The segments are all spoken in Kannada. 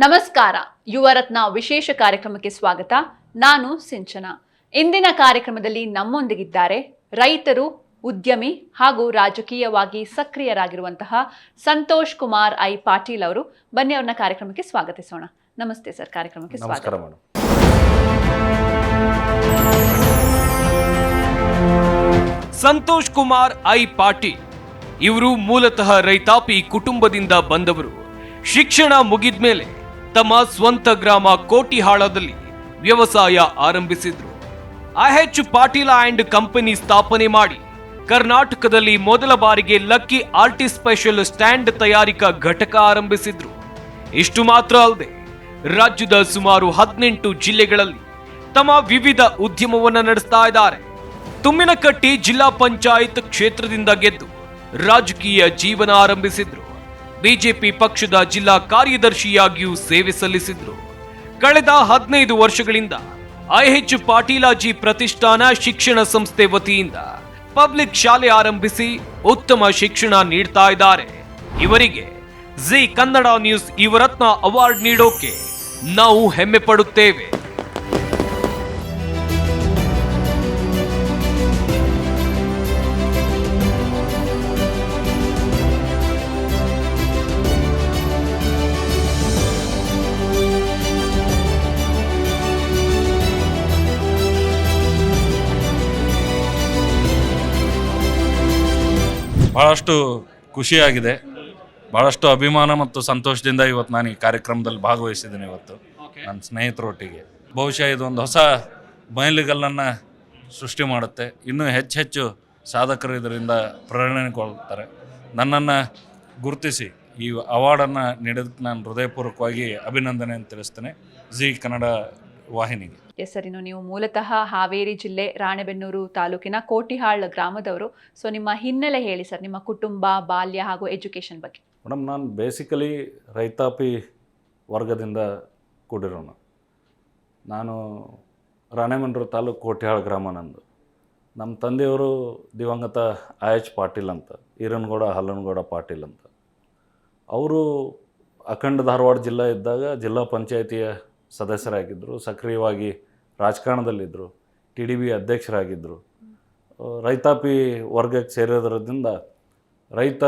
ನಮಸ್ಕಾರ. ಯುವರತ್ನ ವಿಶೇಷ ಕಾರ್ಯಕ್ರಮಕ್ಕೆ ಸ್ವಾಗತ. ನಾನು ಸಿಂಚನ. ಇಂದಿನ ಕಾರ್ಯಕ್ರಮದಲ್ಲಿ ನಮ್ಮೊಂದಿಗಿದ್ದಾರೆ ರೈತರು, ಉದ್ಯಮಿ ಹಾಗೂ ರಾಜಕೀಯವಾಗಿ ಸಕ್ರಿಯರಾಗಿರುವಂತಹ ಸಂತೋಷ್ ಕುಮಾರ್ ಐ ಪಾಟೀಲ್ ಅವರು. ಬನ್ನಿ ಅವ್ರನ್ನ ಕಾರ್ಯಕ್ರಮಕ್ಕೆ ಸ್ವಾಗತಿಸೋಣ. ನಮಸ್ತೆ ಸರ್, ಕಾರ್ಯಕ್ರಮಕ್ಕೆ ಸ್ವಾಗತ. ಸಂತೋಷ್ ಕುಮಾರ್ ಐ ಪಾಟೀಲ್ ಇವರು ಮೂಲತಃ ರೈತಾಪಿ ಕುಟುಂಬದಿಂದ ಬಂದವರು. ಶಿಕ್ಷಣ ಮುಗಿದ್ಮೇಲೆ ತಮ್ಮ ಸ್ವಂತ ಗ್ರಾಮ ಕೋಟಿಹಾಳದಲ್ಲಿ ವ್ಯವಸಾಯ ಆರಂಭಿಸಿದ್ರು. IH ಪಾಟೀಲ ಅಂಡ್ ಕಂಪನಿ ಸ್ಥಾಪನೆ ಮಾಡಿ ಕರ್ನಾಟಕದಲ್ಲಿ ಮೊದಲ ಬಾರಿಗೆ ಲಕ್ಕಿ ಆರ್ಟಿಸ್ಟ್ ಸ್ಪೆಷಲ್ ಸ್ಟ್ಯಾಂಡ್ ತಯಾರಿಕಾ ಘಟಕ ಆರಂಭಿಸಿದ್ರು. ಇಷ್ಟು ಮಾತ್ರ ಅಲ್ಲದೆ ರಾಜ್ಯದ ಸುಮಾರು 18 ಜಿಲ್ಲೆಗಳಲ್ಲಿ ತಮ್ಮ ವಿವಿಧ ಉದ್ಯಮವನ್ನು ನಡೆಸ್ತಾ ಇದ್ದಾರೆ. ತುಮ್ಮಿನಕಟ್ಟಿ ಜಿಲ್ಲಾ ಪಂಚಾಯತ್ ಕ್ಷೇತ್ರದಿಂದ ಗೆದ್ದು ರಾಜಕೀಯ ಜೀವನ ಆರಂಭಿಸಿದ್ರು. ಬಿಜೆಪಿ ಪಕ್ಷದ ಜಿಲ್ಲಾ ಕಾರ್ಯದರ್ಶಿಯಾಗಿಯೂ ಸೇವೆ ಸಲ್ಲಿಸಿದ್ರು. ಕಳೆದ 15 ವರ್ಷಗಳಿಂದ IH ಪಾಟೀಲಾಜಿ ಪ್ರತಿಷ್ಠಾನ ಶಿಕ್ಷಣ ಸಂಸ್ಥೆ ವತಿಯಿಂದ ಪಬ್ಲಿಕ್ ಶಾಲೆ ಆರಂಭಿಸಿ ಉತ್ತಮ ಶಿಕ್ಷಣ ನೀಡ್ತಾ ಇದ್ದಾರೆ. ಇವರಿಗೆ Zee Kannada news Yuvaratna award ನೀಡೋಕೆ ನಾವು ಹೆಮ್ಮೆ ಪಡುತ್ತೇವೆ. ಭಾಳಷ್ಟು ಖುಷಿಯಾಗಿದೆ, ಭಾಳಷ್ಟು ಅಭಿಮಾನ ಮತ್ತು ಸಂತೋಷದಿಂದ ಇವತ್ತು ನಾನು ಈ ಕಾರ್ಯಕ್ರಮದಲ್ಲಿ ಭಾಗವಹಿಸಿದ್ದೇನೆ. ಇವತ್ತು ನನ್ನ ಸ್ನೇಹಿತರೊಟ್ಟಿಗೆ ಬಹುಶಃ ಇದೊಂದು ಹೊಸ ಮೈಲಿಗಲ್ಲನ್ನು ಸೃಷ್ಟಿ ಮಾಡುತ್ತೆ. ಇನ್ನೂ ಹೆಚ್ಚು ಸಾಧಕರು ಇದರಿಂದ ಪ್ರೇರಣೆಗೊಳ್ತಾರೆ. ನನ್ನನ್ನು ಗುರುತಿಸಿ ಈ ಅವಾರ್ಡನ್ನು ನೀಡೋದಕ್ಕೆ ನಾನು ಹೃದಯಪೂರ್ವಕವಾಗಿ ಅಭಿನಂದನೆ ತಿಳಿಸ್ತೇನೆ ಜಿ ಕನ್ನಡ ವಾಹಿನಿಗೆ. ಎಸ್ ಸರ್, ಇನ್ನು ನೀವು ಮೂಲತಃ ಹಾವೇರಿ ಜಿಲ್ಲೆ ರಾಣೆಬೆನ್ನೂರು ತಾಲೂಕಿನ ಕೋಟಿಹಾಳ್ ಗ್ರಾಮದವರು. ಸೊ ನಿಮ್ಮ ಹಿನ್ನೆಲೆ ಹೇಳಿ ಸರ್, ನಿಮ್ಮ ಕುಟುಂಬ, ಬಾಲ್ಯ ಹಾಗೂ ಎಜುಕೇಷನ್ ಬಗ್ಗೆ. ಮೇಡಮ್, ನಾನು ಬೇಸಿಕಲಿ ರೈತಾಪಿ ವರ್ಗದಿಂದ ಕೂಡಿರೋನು. ನಾನು ರಾಣೆಬೆನ್ನೂರು ತಾಲೂಕು ಕೋಟಿಹಾಳ್ ಗ್ರಾಮ ನಂದು. ನಮ್ಮ ತಂದೆಯವರು ದಿವಂಗತ IH ಪಾಟೀಲ್ ಅಂತ, ಈರನಗೌಡ ಹಲ್ಲನಗೌಡ ಪಾಟೀಲ್ ಅಂತ. ಅವರು ಅಖಂಡ ಧಾರವಾಡ ಜಿಲ್ಲಾ ಇದ್ದಾಗ ಜಿಲ್ಲಾ ಪಂಚಾಯಿತಿಯ ಸದಸ್ಯರಾಗಿದ್ದರು, ಸಕ್ರಿಯವಾಗಿ ರಾಜಕಾರಣದಲ್ಲಿದ್ದರು, TDB ಅಧ್ಯಕ್ಷರಾಗಿದ್ದರು. ರೈತಾಪಿ ವರ್ಗಕ್ಕೆ ಸೇರಿರೋದ್ರಿಂದ ರೈತ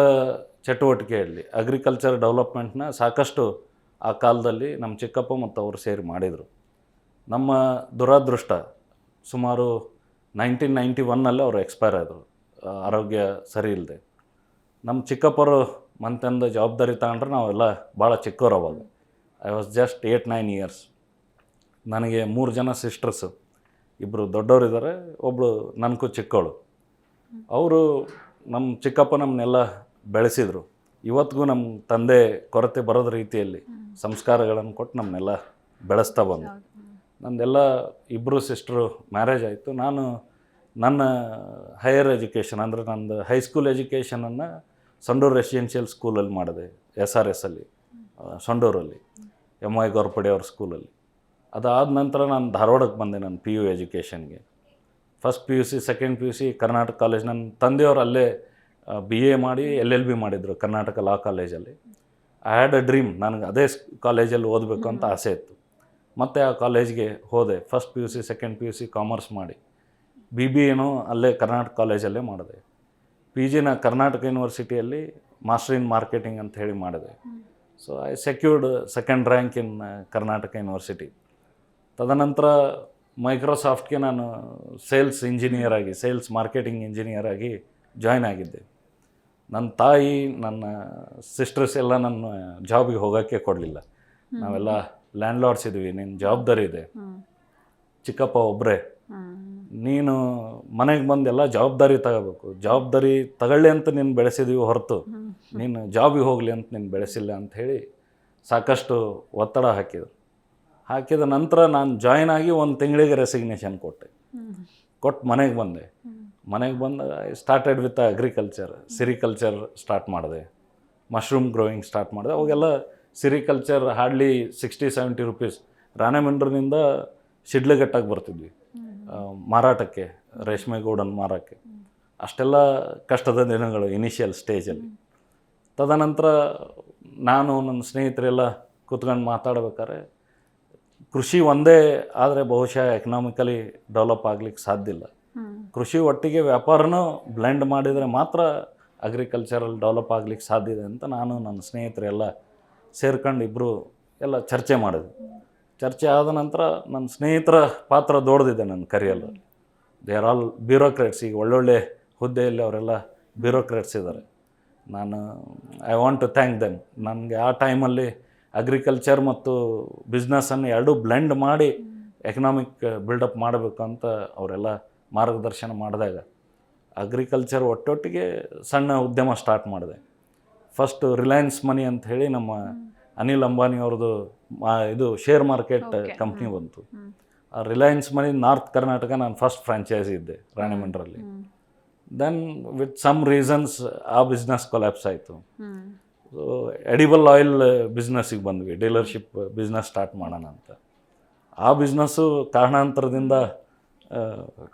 ಚಟುವಟಿಕೆಯಲ್ಲಿ ಅಗ್ರಿಕಲ್ಚರ್ ಡೆವಲಪ್ಮೆಂಟ್ನ ಸಾಕಷ್ಟು ಆ ಕಾಲದಲ್ಲಿ ನಮ್ಮ ಚಿಕ್ಕಪ್ಪ ಮತ್ತು ಅವರು ಸೇರಿ ಮಾಡಿದರು. ನಮ್ಮ ದುರಾದೃಷ್ಟ ಸುಮಾರು 1991ನಲ್ಲಿ ಅವರು ಎಕ್ಸ್ಪೈರ್ ಆದರು, ಆರೋಗ್ಯ ಸರಿ ಇಲ್ಲದೆ. ನಮ್ಮ ಚಿಕ್ಕಪ್ಪರು ಮಂತಂದು ಜವಾಬ್ದಾರಿ ತಗೊಂಡ್ರೆ ನಾವೆಲ್ಲ ಭಾಳ ಚಿಕ್ಕವರು. ಅವಾಗ ಐ ವಾಸ್ ಜಸ್ಟ್ 8-9 ಇಯರ್ಸ್. ನನಗೆ 3 ಜನ ಸಿಸ್ಟರ್ಸು, ಇಬ್ಬರು ದೊಡ್ಡವರಿದ್ದಾರೆ, ಒಬ್ಬಳು ನನಗೂ ಚಿಕ್ಕವಳು. ಅವರು ನಮ್ಮ ಚಿಕ್ಕಪ್ಪ ನಮ್ಮನ್ನೆಲ್ಲ ಬೆಳೆಸಿದರು. ಇವತ್ತಿಗೂ ನಮ್ಮ ತಂದೆ ಕೊರತೆ ಬರೋದ ರೀತಿಯಲ್ಲಿ ಸಂಸ್ಕಾರಗಳನ್ನು ಕೊಟ್ಟು ನಮ್ಮನ್ನೆಲ್ಲ ಬೆಳೆಸ್ತಾ ಬಂದು. ನಂದೆಲ್ಲ ಇಬ್ಬರು ಸಿಸ್ಟರು ಮ್ಯಾರೇಜ್ ಆಯಿತು. ನಾನು ನನ್ನ ಹೈಯರ್ ಎಜುಕೇಷನ್ ಅಂದರೆ ನಂದು ಹೈಸ್ಕೂಲ್ ಎಜುಕೇಷನನ್ನು ಸಂಡೂರು ರೆಸಿಡೆನ್ಷಿಯಲ್ ಸ್ಕೂಲಲ್ಲಿ ಮಾಡಿದೆ, SRS ಅಲ್ಲಿ ಸಂಡೂರಲ್ಲಿ, MY ಗೋರ್ಪಡೆ ಅವ್ರ ಸ್ಕೂಲಲ್ಲಿ. ಅದಾದ ನಂತರ ನಾನು ಧಾರವಾಡಕ್ಕೆ ಬಂದೆ ನನ್ನ PU ಎಜುಕೇಷನ್ಗೆ. First PUC, second PUC Karnataka college. ನನ್ನ ತಂದೆಯವರು ಅಲ್ಲೇ BA ಮಾಡಿ LLB ಮಾಡಿದರು ಕರ್ನಾಟಕ ಲಾ ಕಾಲೇಜಲ್ಲಿ. ಐ ಹ್ಯಾಡ್ ಅ ಡ್ರೀಮ್, ನನಗೆ ಅದೇ ಕಾಲೇಜಲ್ಲಿ ಓದಬೇಕು ಅಂತ ಆಸೆ ಇತ್ತು. ಮತ್ತು ಆ ಕಾಲೇಜ್ಗೆ ಹೋದೆ. First PUC, second PUC commerce ಮಾಡಿ BBAನೂ ಅಲ್ಲೇ ಕರ್ನಾಟಕ ಕಾಲೇಜಲ್ಲೇ ಮಾಡಿದೆ. PGನ ಕರ್ನಾಟಕ ಯೂನಿವರ್ಸಿಟಿಯಲ್ಲಿ ಮಾಸ್ಟರ್ ಇನ್ ಮಾರ್ಕೆಟಿಂಗ್ ಅಂತ ಹೇಳಿ ಮಾಡಿದೆ. So I secured second rank in Karnataka university. ತದನಂತರ ಮೈಕ್ರೋಸಾಫ್ಟ್ಗೆ ನಾನು ಸೇಲ್ಸ್ ಇಂಜಿನಿಯರ್ ಆಗಿ, ಸೇಲ್ಸ್ ಮಾರ್ಕೆಟಿಂಗ್ ಇಂಜಿನಿಯರ್ ಆಗಿ ಜಾಯ್ನ್ ಆಗಿದ್ದೆ. ನನ್ನ ತಾಯಿ, ನನ್ನ ಸಿಸ್ಟರ್ಸ್ ಎಲ್ಲ ನನ್ನ ಜಾಬಿಗೆ ಹೋಗೋಕ್ಕೆ ಕೊಡಲಿಲ್ಲ. ನಾವೆಲ್ಲ ಲ್ಯಾಂಡ್ಲಾರ್ಡ್ಸ್ ಇದ್ವಿ, ನಿನ್ನ ಜವಾಬ್ದಾರಿ ಇದೆ, ಚಿಕ್ಕಪ್ಪ ಒಬ್ಬರೇ, ನೀನು ಮನೆಗೆ ಬಂದೆಲ್ಲ ಜವಾಬ್ದಾರಿ ತಗೋಬೇಕು, ಜವಾಬ್ದಾರಿ ತಗೊಳ್ಳಿ ಅಂತ ನೀನು ಬೆಳೆಸಿದೀವಿ ಹೊರತು ನೀನು ಜಾಬಿಗೆ ಹೋಗಲಿ ಅಂತ ನೀನು ಬೆಳೆಸಿಲ್ಲ ಅಂಥೇಳಿ ಸಾಕಷ್ಟು ಒತ್ತಡ ಹಾಕಿದ ನಂತರ ನಾನು ಜಾಯ್ನ್ ಆಗಿ 1 ತಿಂಗಳಿಗೆ ರೆಸಿಗ್ನೇಷನ್ ಕೊಟ್ಟು ಮನೆಗೆ ಬಂದೆ. ಮನೆಗೆ ಬಂದಾಗ I started with agriculture, sericulture start ಮಾಡಿದೆ, ಮಶ್ರೂಮ್ ಗ್ರೋಯಿಂಗ್ ಸ್ಟಾರ್ಟ್ ಮಾಡಿದೆ. ಅವಾಗೆಲ್ಲ ಸಿರಿಕಲ್ಚರ್ ಹಾರ್ಡ್ಲಿ 60-70 ರುಪೀಸ್ ರಾಣೆಬೆನ್ನೂರಿನಿಂದ ಶಿಡ್ಲಘಟ್ಟಕ್ಕೆ ಬರ್ತಿದ್ವಿ ಮಾರಾಟಕ್ಕೆ, ರೇಷ್ಮೆ ಗೂಡನ್ನು ಮಾರೋಕ್ಕೆ. ಅಷ್ಟೆಲ್ಲ ಕಷ್ಟದ ದಿನಗಳು ಇನಿಷಿಯಲ್ ಸ್ಟೇಜಲ್ಲಿ. ತದನಂತರ ನಾನು ನನ್ನ ಸ್ನೇಹಿತರೆಲ್ಲ ಕೂತ್ಕೊಂಡು ಮಾತಾಡ್ಬೇಕಾದ್ರೆ ಕೃಷಿ ಒಂದೇ ಆದರೆ ಬಹುಶಃ ಎಕನಾಮಿಕಲಿ ಡೆವಲಪ್ ಆಗ್ಲಿಕ್ಕೆ ಸಾಧ್ಯ ಇಲ್ಲ. ಕೃಷಿ ಒಟ್ಟಿಗೆ ವ್ಯಾಪಾರನೂ ಬ್ಲೆಂಡ್ ಮಾಡಿದರೆ ಮಾತ್ರ ಅಗ್ರಿಕಲ್ಚರಲ್ ಡೆವಲಪ್ ಆಗ್ಲಿಕ್ಕೆ ಸಾಧ್ಯ ಇದೆ ಅಂತ ನಾನು ನನ್ನ ಸ್ನೇಹಿತರೆಲ್ಲ ಸೇರ್ಕೊಂಡು ಇಬ್ಬರು ಎಲ್ಲ ಚರ್ಚೆ ಮಾಡಿದ್ವಿ. ಚರ್ಚೆ ಆದ ನಂತರ ನನ್ನ ಸ್ನೇಹಿತರ ಪಾತ್ರ ದೊಡ್ಡದಿದೆ ನನ್ನ ಕರಿಯಲ್ಲ. They are all bureaucrats. ಈಗ ಒಳ್ಳೊಳ್ಳೆ ಹುದ್ದೆಯಲ್ಲಿ ಅವರೆಲ್ಲ ಬ್ಯೂರೋಕ್ರೇಟ್ಸ್ ಇದ್ದಾರೆ. ನಾನು I want to thank them. ನನಗೆ ಆ ಟೈಮಲ್ಲಿ ಅಗ್ರಿಕಲ್ಚರ್ ಮತ್ತು ಬಿಸ್ನೆಸ್ಸನ್ನು ಎರಡೂ ಬ್ಲೆಂಡ್ ಮಾಡಿ ಎಕನಾಮಿಕ್ ಬಿಲ್ಡಪ್ ಮಾಡಬೇಕು ಅಂತ ಅವರೆಲ್ಲ ಮಾರ್ಗದರ್ಶನ ಮಾಡಿದಾಗ ಅಗ್ರಿಕಲ್ಚರ್ ಒಟ್ಟೊಟ್ಟಿಗೆ ಸಣ್ಣ ಉದ್ಯಮ ಸ್ಟಾರ್ಟ್ ಮಾಡಿದೆ. ಫಸ್ಟ್ ರಿಲಯನ್ಸ್ ಮನಿ ಅಂತ ಹೇಳಿ ನಮ್ಮ ಅನಿಲ್ ಅಂಬಾನಿ ಅವ್ರದ್ದು ಇದು ಶೇರ್ ಮಾರ್ಕೆಟ್ ಕಂಪ್ನಿ ಬಂತು. ಆ ರಿಲಯನ್ಸ್ ಮನಿ ನಾರ್ತ್ ಕರ್ನಾಟಕ ನಾನು ಫಸ್ಟ್ ಫ್ರಾಂಚೈಸಿ ಇದ್ದೆ ರಾಣಿಬೆನ್ನೂರಲ್ಲಿ. ದೆನ್ ವಿತ್ ಸಮ್ ರೀಸನ್ಸ್ ಆ ಬಿಸ್ನೆಸ್ ಕೊಲ್ಯಾಪ್ಸ್ ಆಯಿತು. ಸೊ ಎಡಿಬಲ್ ಆಯಿಲ್ ಬಿಸ್ನೆಸ್ಸಿಗೆ ಬಂದ್ವಿ, ಡೀಲರ್ಶಿಪ್ ಬಿಸ್ನೆಸ್ ಸ್ಟಾರ್ಟ್ ಮಾಡೋಣ ಅಂತ. ಆ ಬಿಸ್ನೆಸ್ಸು ಕಾರಣಾಂತರದಿಂದ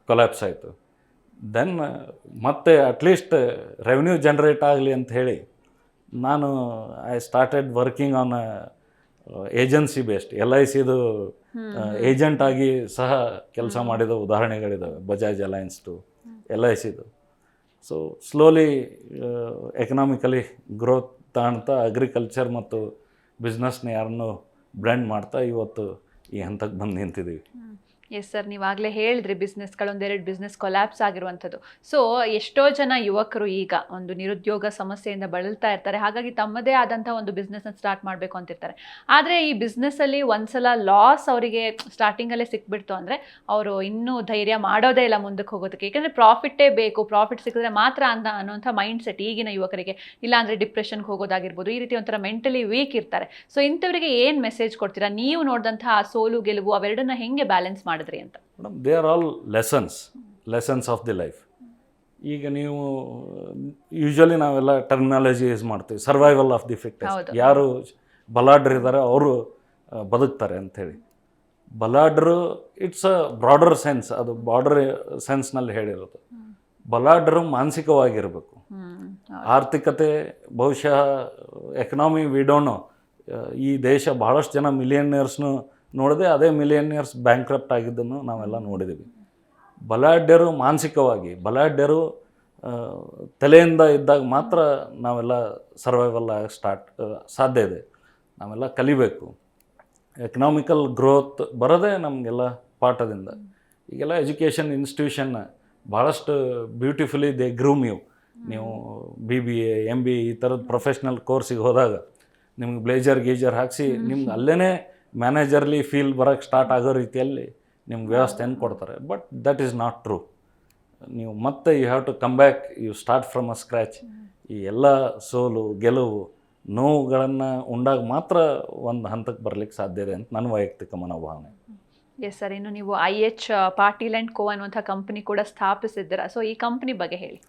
ಕೊಲ್ಯಾಪ್ಸ್ ಆಯಿತು. ದೆನ್ ಮತ್ತೆ ಅಟ್ಲೀಸ್ಟ್ ರೆವೆನ್ಯೂ ಜನ್ರೇಟ್ ಆಗಲಿ ಅಂತ ಹೇಳಿ ನಾನು I started working on agency based. LICದು ಏಜೆಂಟ್ ಆಗಿ ಸಹ ಕೆಲಸ ಮಾಡಿದ ಉದಾಹರಣೆಗಳಿದ್ದಾವೆ, ಬಜಾಜ್ ಅಲಯನ್ಸ್ ಟು LICದು. ಸೊ ಸ್ಲೋಲಿ ಎಕನಾಮಿಕಲಿ ಗ್ರೋತ್ ತಾಣ್ತಾ ಅಗ್ರಿಕಲ್ಚರ್ ಮತ್ತು ಬಿಸ್ನೆಸ್ನ ಯಾರನ್ನು ಬ್ಲೆಂಡ್ ಮಾಡ್ತಾ ಇವತ್ತು ಈ ಹಂತಕ್ಕೆ ಬಂದು ನಿಂತಿದ್ದೀವಿ. ಎಸ್ ಸರ್, ನೀವಾಗಲೇ ಹೇಳಿದ್ರಿ ಒಂದೆರಡು ಬಿಸ್ನೆಸ್ ಕೊಲ್ಯಾಪ್ಸ್ ಆಗಿರುವಂಥದ್ದು. ಸೊ ಎಷ್ಟೋ ಜನ ಯುವಕರು ಈಗ ಒಂದು ನಿರುದ್ಯೋಗ ಸಮಸ್ಯೆಯಿಂದ ಬಳಲ್ತಾ ಇರ್ತಾರೆ. ಹಾಗಾಗಿ ತಮ್ಮದೇ ಆದಂಥ ಒಂದು ಬಿಸ್ನೆಸ್ನ ಸ್ಟಾರ್ಟ್ ಮಾಡಬೇಕು ಅಂತಿರ್ತಾರೆ. ಆದರೆ ಈ ಬಿಸ್ನೆಸ್ಸಲ್ಲಿ ಒಂದ್ಸಲ ಲಾಸ್ ಅವರಿಗೆ ಸ್ಟಾರ್ಟಿಂಗಲ್ಲೇ ಸಿಕ್ಬಿಡ್ತು ಅಂದರೆ ಅವರು ಇನ್ನೂ ಧೈರ್ಯ ಮಾಡೋದೇ ಇಲ್ಲ ಮುಂದಕ್ಕೆ ಹೋಗೋದಕ್ಕೆ. ಏಕೆಂದರೆ ಪ್ರಾಫಿಟ್ಟೇ ಬೇಕು, ಪ್ರಾಫಿಟ್ ಸಿಕ್ಕಿದ್ರೆ ಮಾತ್ರ ಅನ್ನೋಂಥ ಮೈಂಡ್ ಸೆಟ್ ಈಗಿನ ಯುವಕರಿಗೆ. ಇಲ್ಲಾಂದರೆ ಡಿಪ್ರೆಷನ್ಗೆ ಹೋಗೋದಾಗಿರ್ಬೋದು, ಈ ರೀತಿ ಒಂಥರ ಮೆಂಟಲಿ ವೀಕ್ ಇರ್ತಾರೆ. ಸೊ ಇಂಥವರಿಗೆ ಏನು ಮೆಸೇಜ್ ಕೊಡ್ತೀರಾ? ನೀವು ನೋಡಿದಂಥ ಆ ಸೋಲು ಗೆಲುವು ಅವೆರಡನ್ನ ಹೆಂಗೆ ಬ್ಯಾಲೆನ್ಸ್ ಮಾಡಿದ್ರಿ ಅಂತ? Madam, they are all lessons of the life. ಈಗ ನೀವು ಯೂಶ್ವಲಿ ನಾವೆಲ್ಲ ಟರ್ಮಿನಾಲಜಿ ಯೂಸ್ ಮಾಡ್ತೀವಿ, ಸರ್ವೈವಲ್ ಆಫ್ ದಿ ಫಿಟ್ಟೆಸ್ಟ್. ಯಾರು ಬಲಾಢ್ರಿದ್ದಾರೆ ಅವರು ಬದುಕ್ತಾರೆ ಅಂಥೇಳಿ. ಬಲಾಢ್ರು ಇಟ್ಸ್ ಅ ಬ್ರಾಡರ್ ಸೆನ್ಸ್, ಅದು ಬಾರ್ಡರ್ ಸೆನ್ಸ್ನಲ್ಲಿ ಹೇಳಿರೋದು. ಬಲಾಢ್ರು ಮಾನಸಿಕವಾಗಿರಬೇಕು. ಆರ್ಥಿಕತೆ ಬಹುಶಃ ಎಕನಾಮಿ ವಿಡೋನು ಈ ದೇಶ ಬಹಳಷ್ಟು ಜನ ಮಿಲಿಯನಿಯರ್ಸ್ನು ನೋಡಿದೆ, ಅದೇ ಮಿಲಿಯನಿಯರ್ಸ್ ಬ್ಯಾಂಕ್ರಪ್ಟ್ ಆಗಿದ್ದನ್ನು ನಾವೆಲ್ಲ ನೋಡಿದ್ದೀವಿ. ಬಲಾಢ್ಯರು ಮಾನಸಿಕವಾಗಿ, ಬಲಾಢ್ಯರು ತಲೆಯಿಂದ ಇದ್ದಾಗ ಮಾತ್ರ ನಾವೆಲ್ಲ ಸರ್ವೈವಲ್ ಆಗಿ ಸಾಧ್ಯ ಇದೆ. ನಾವೆಲ್ಲ ಕಲಿಬೇಕು. ಎಕನಾಮಿಕಲ್ ಗ್ರೋತ್ ಬರೋದೇ ನಮಗೆಲ್ಲ ಪಾಠದಿಂದ. ಈಗೆಲ್ಲ ಎಜುಕೇಷನ್ ಇನ್ಸ್ಟಿಟ್ಯೂಷನ್ನ ಭಾಳಷ್ಟು ಬ್ಯೂಟಿಫುಲಿ ದೇ ಗ್ರೂಮ್ ಯು. ನೀವು BBA MBA ಈ ಥರದ ಪ್ರೊಫೆಷ್ನಲ್ ಕೋರ್ಸಿಗೆ ಹೋದಾಗ ನಿಮ್ಗೆ ಬ್ಲೇಜರ್ ಗೀಜರ್ ಹಾಕಿಸಿ ನಿಮ್ಗೆ ಅಲ್ಲೇ ಮ್ಯಾನೇಜರ್ಲಿ ಫೀಲ್ ಬರೋಕ್ಕೆ ಸ್ಟಾರ್ಟ್ ಆಗೋ ರೀತಿಯಲ್ಲಿ ನಿಮ್ಗೆ ವ್ಯವಸ್ಥೆಯನ್ನು ಕೊಡ್ತಾರೆ. But that is not true. ನೀವು ಮತ್ತೆ you have to come back, you start from a scratch. ಈ ಎಲ್ಲ ಸೋಲು ಗೆಲುವು ನೋವುಗಳನ್ನು ಉಂಡಾಗ ಮಾತ್ರ ಒಂದು ಹಂತಕ್ಕೆ ಬರಲಿಕ್ಕೆ ಸಾಧ್ಯ ಇದೆ ಅಂತ ನನ್ನ ವೈಯಕ್ತಿಕ ಮನೋಭಾವನೆ. ಎಸ್ ಸರ್, ಇನ್ನು ನೀವು IH ಪಾಟೀಲ್ ಆ್ಯಂಡ್ ಕೋ ಅನ್ನುವಂಥ ಕಂಪ್ನಿ ಕೂಡ ಸ್ಥಾಪಿಸಿದ್ದೀರಾ. ಸೊ ಈ ಕಂಪ್ನಿ ಬಗ್ಗೆ ಹೇಳಿ.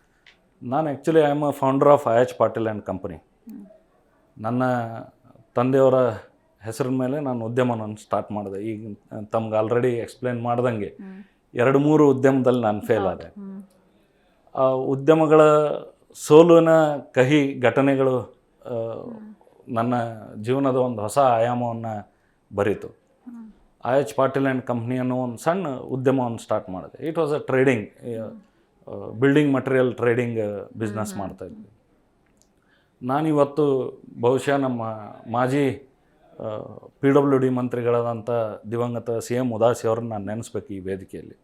ನಾನು actually I am a founder of IH Patil and company. ನನ್ನ ತಂದೆಯವರ ಹೆಸರಿನ ಮೇಲೆ ನಾನು ಉದ್ಯಮವನ್ನು ಸ್ಟಾರ್ಟ್ ಮಾಡಿದೆ. ಈಗ ತಮ್ಗೆ ಆಲ್ರೆಡಿ ಎಕ್ಸ್ಪ್ಲೇನ್ ಮಾಡ್ದಂಗೆ 2-3 ಉದ್ಯಮದಲ್ಲಿ ನಾನು ಫೇಲ್ ಆದೆ. ಆ ಉದ್ಯಮಗಳ ಸೋಲಿನ ಕಹಿ ಘಟನೆಗಳು ನನ್ನ ಜೀವನದ ಒಂದು ಹೊಸ ಆಯಾಮವನ್ನು ಬರೀತು. IH ಪಾಟೀಲ್ ಆ್ಯಂಡ್ ಕಂಪ್ನಿ ಅನ್ನೋ ಒಂದು ಸಣ್ಣ ಉದ್ಯಮವನ್ನು ಸ್ಟಾರ್ಟ್ ಮಾಡಿದೆ. It was a trading, building material trading business ಮಾಡ್ತಾಯಿದ್ವಿ. ನಾನಿವತ್ತು ಬಹುಶಃ ನಮ್ಮ ಮಾಜಿ PWD ಮಂತ್ರಿಗಳಾದಂಥ ದಿವಂಗತ CM ಉದಾಸಿ ಅವ್ರನ್ನ ನಾನು ನೆನೆಸ್ಬೇಕು ಈ ವೇದಿಕೆಯಲ್ಲಿ.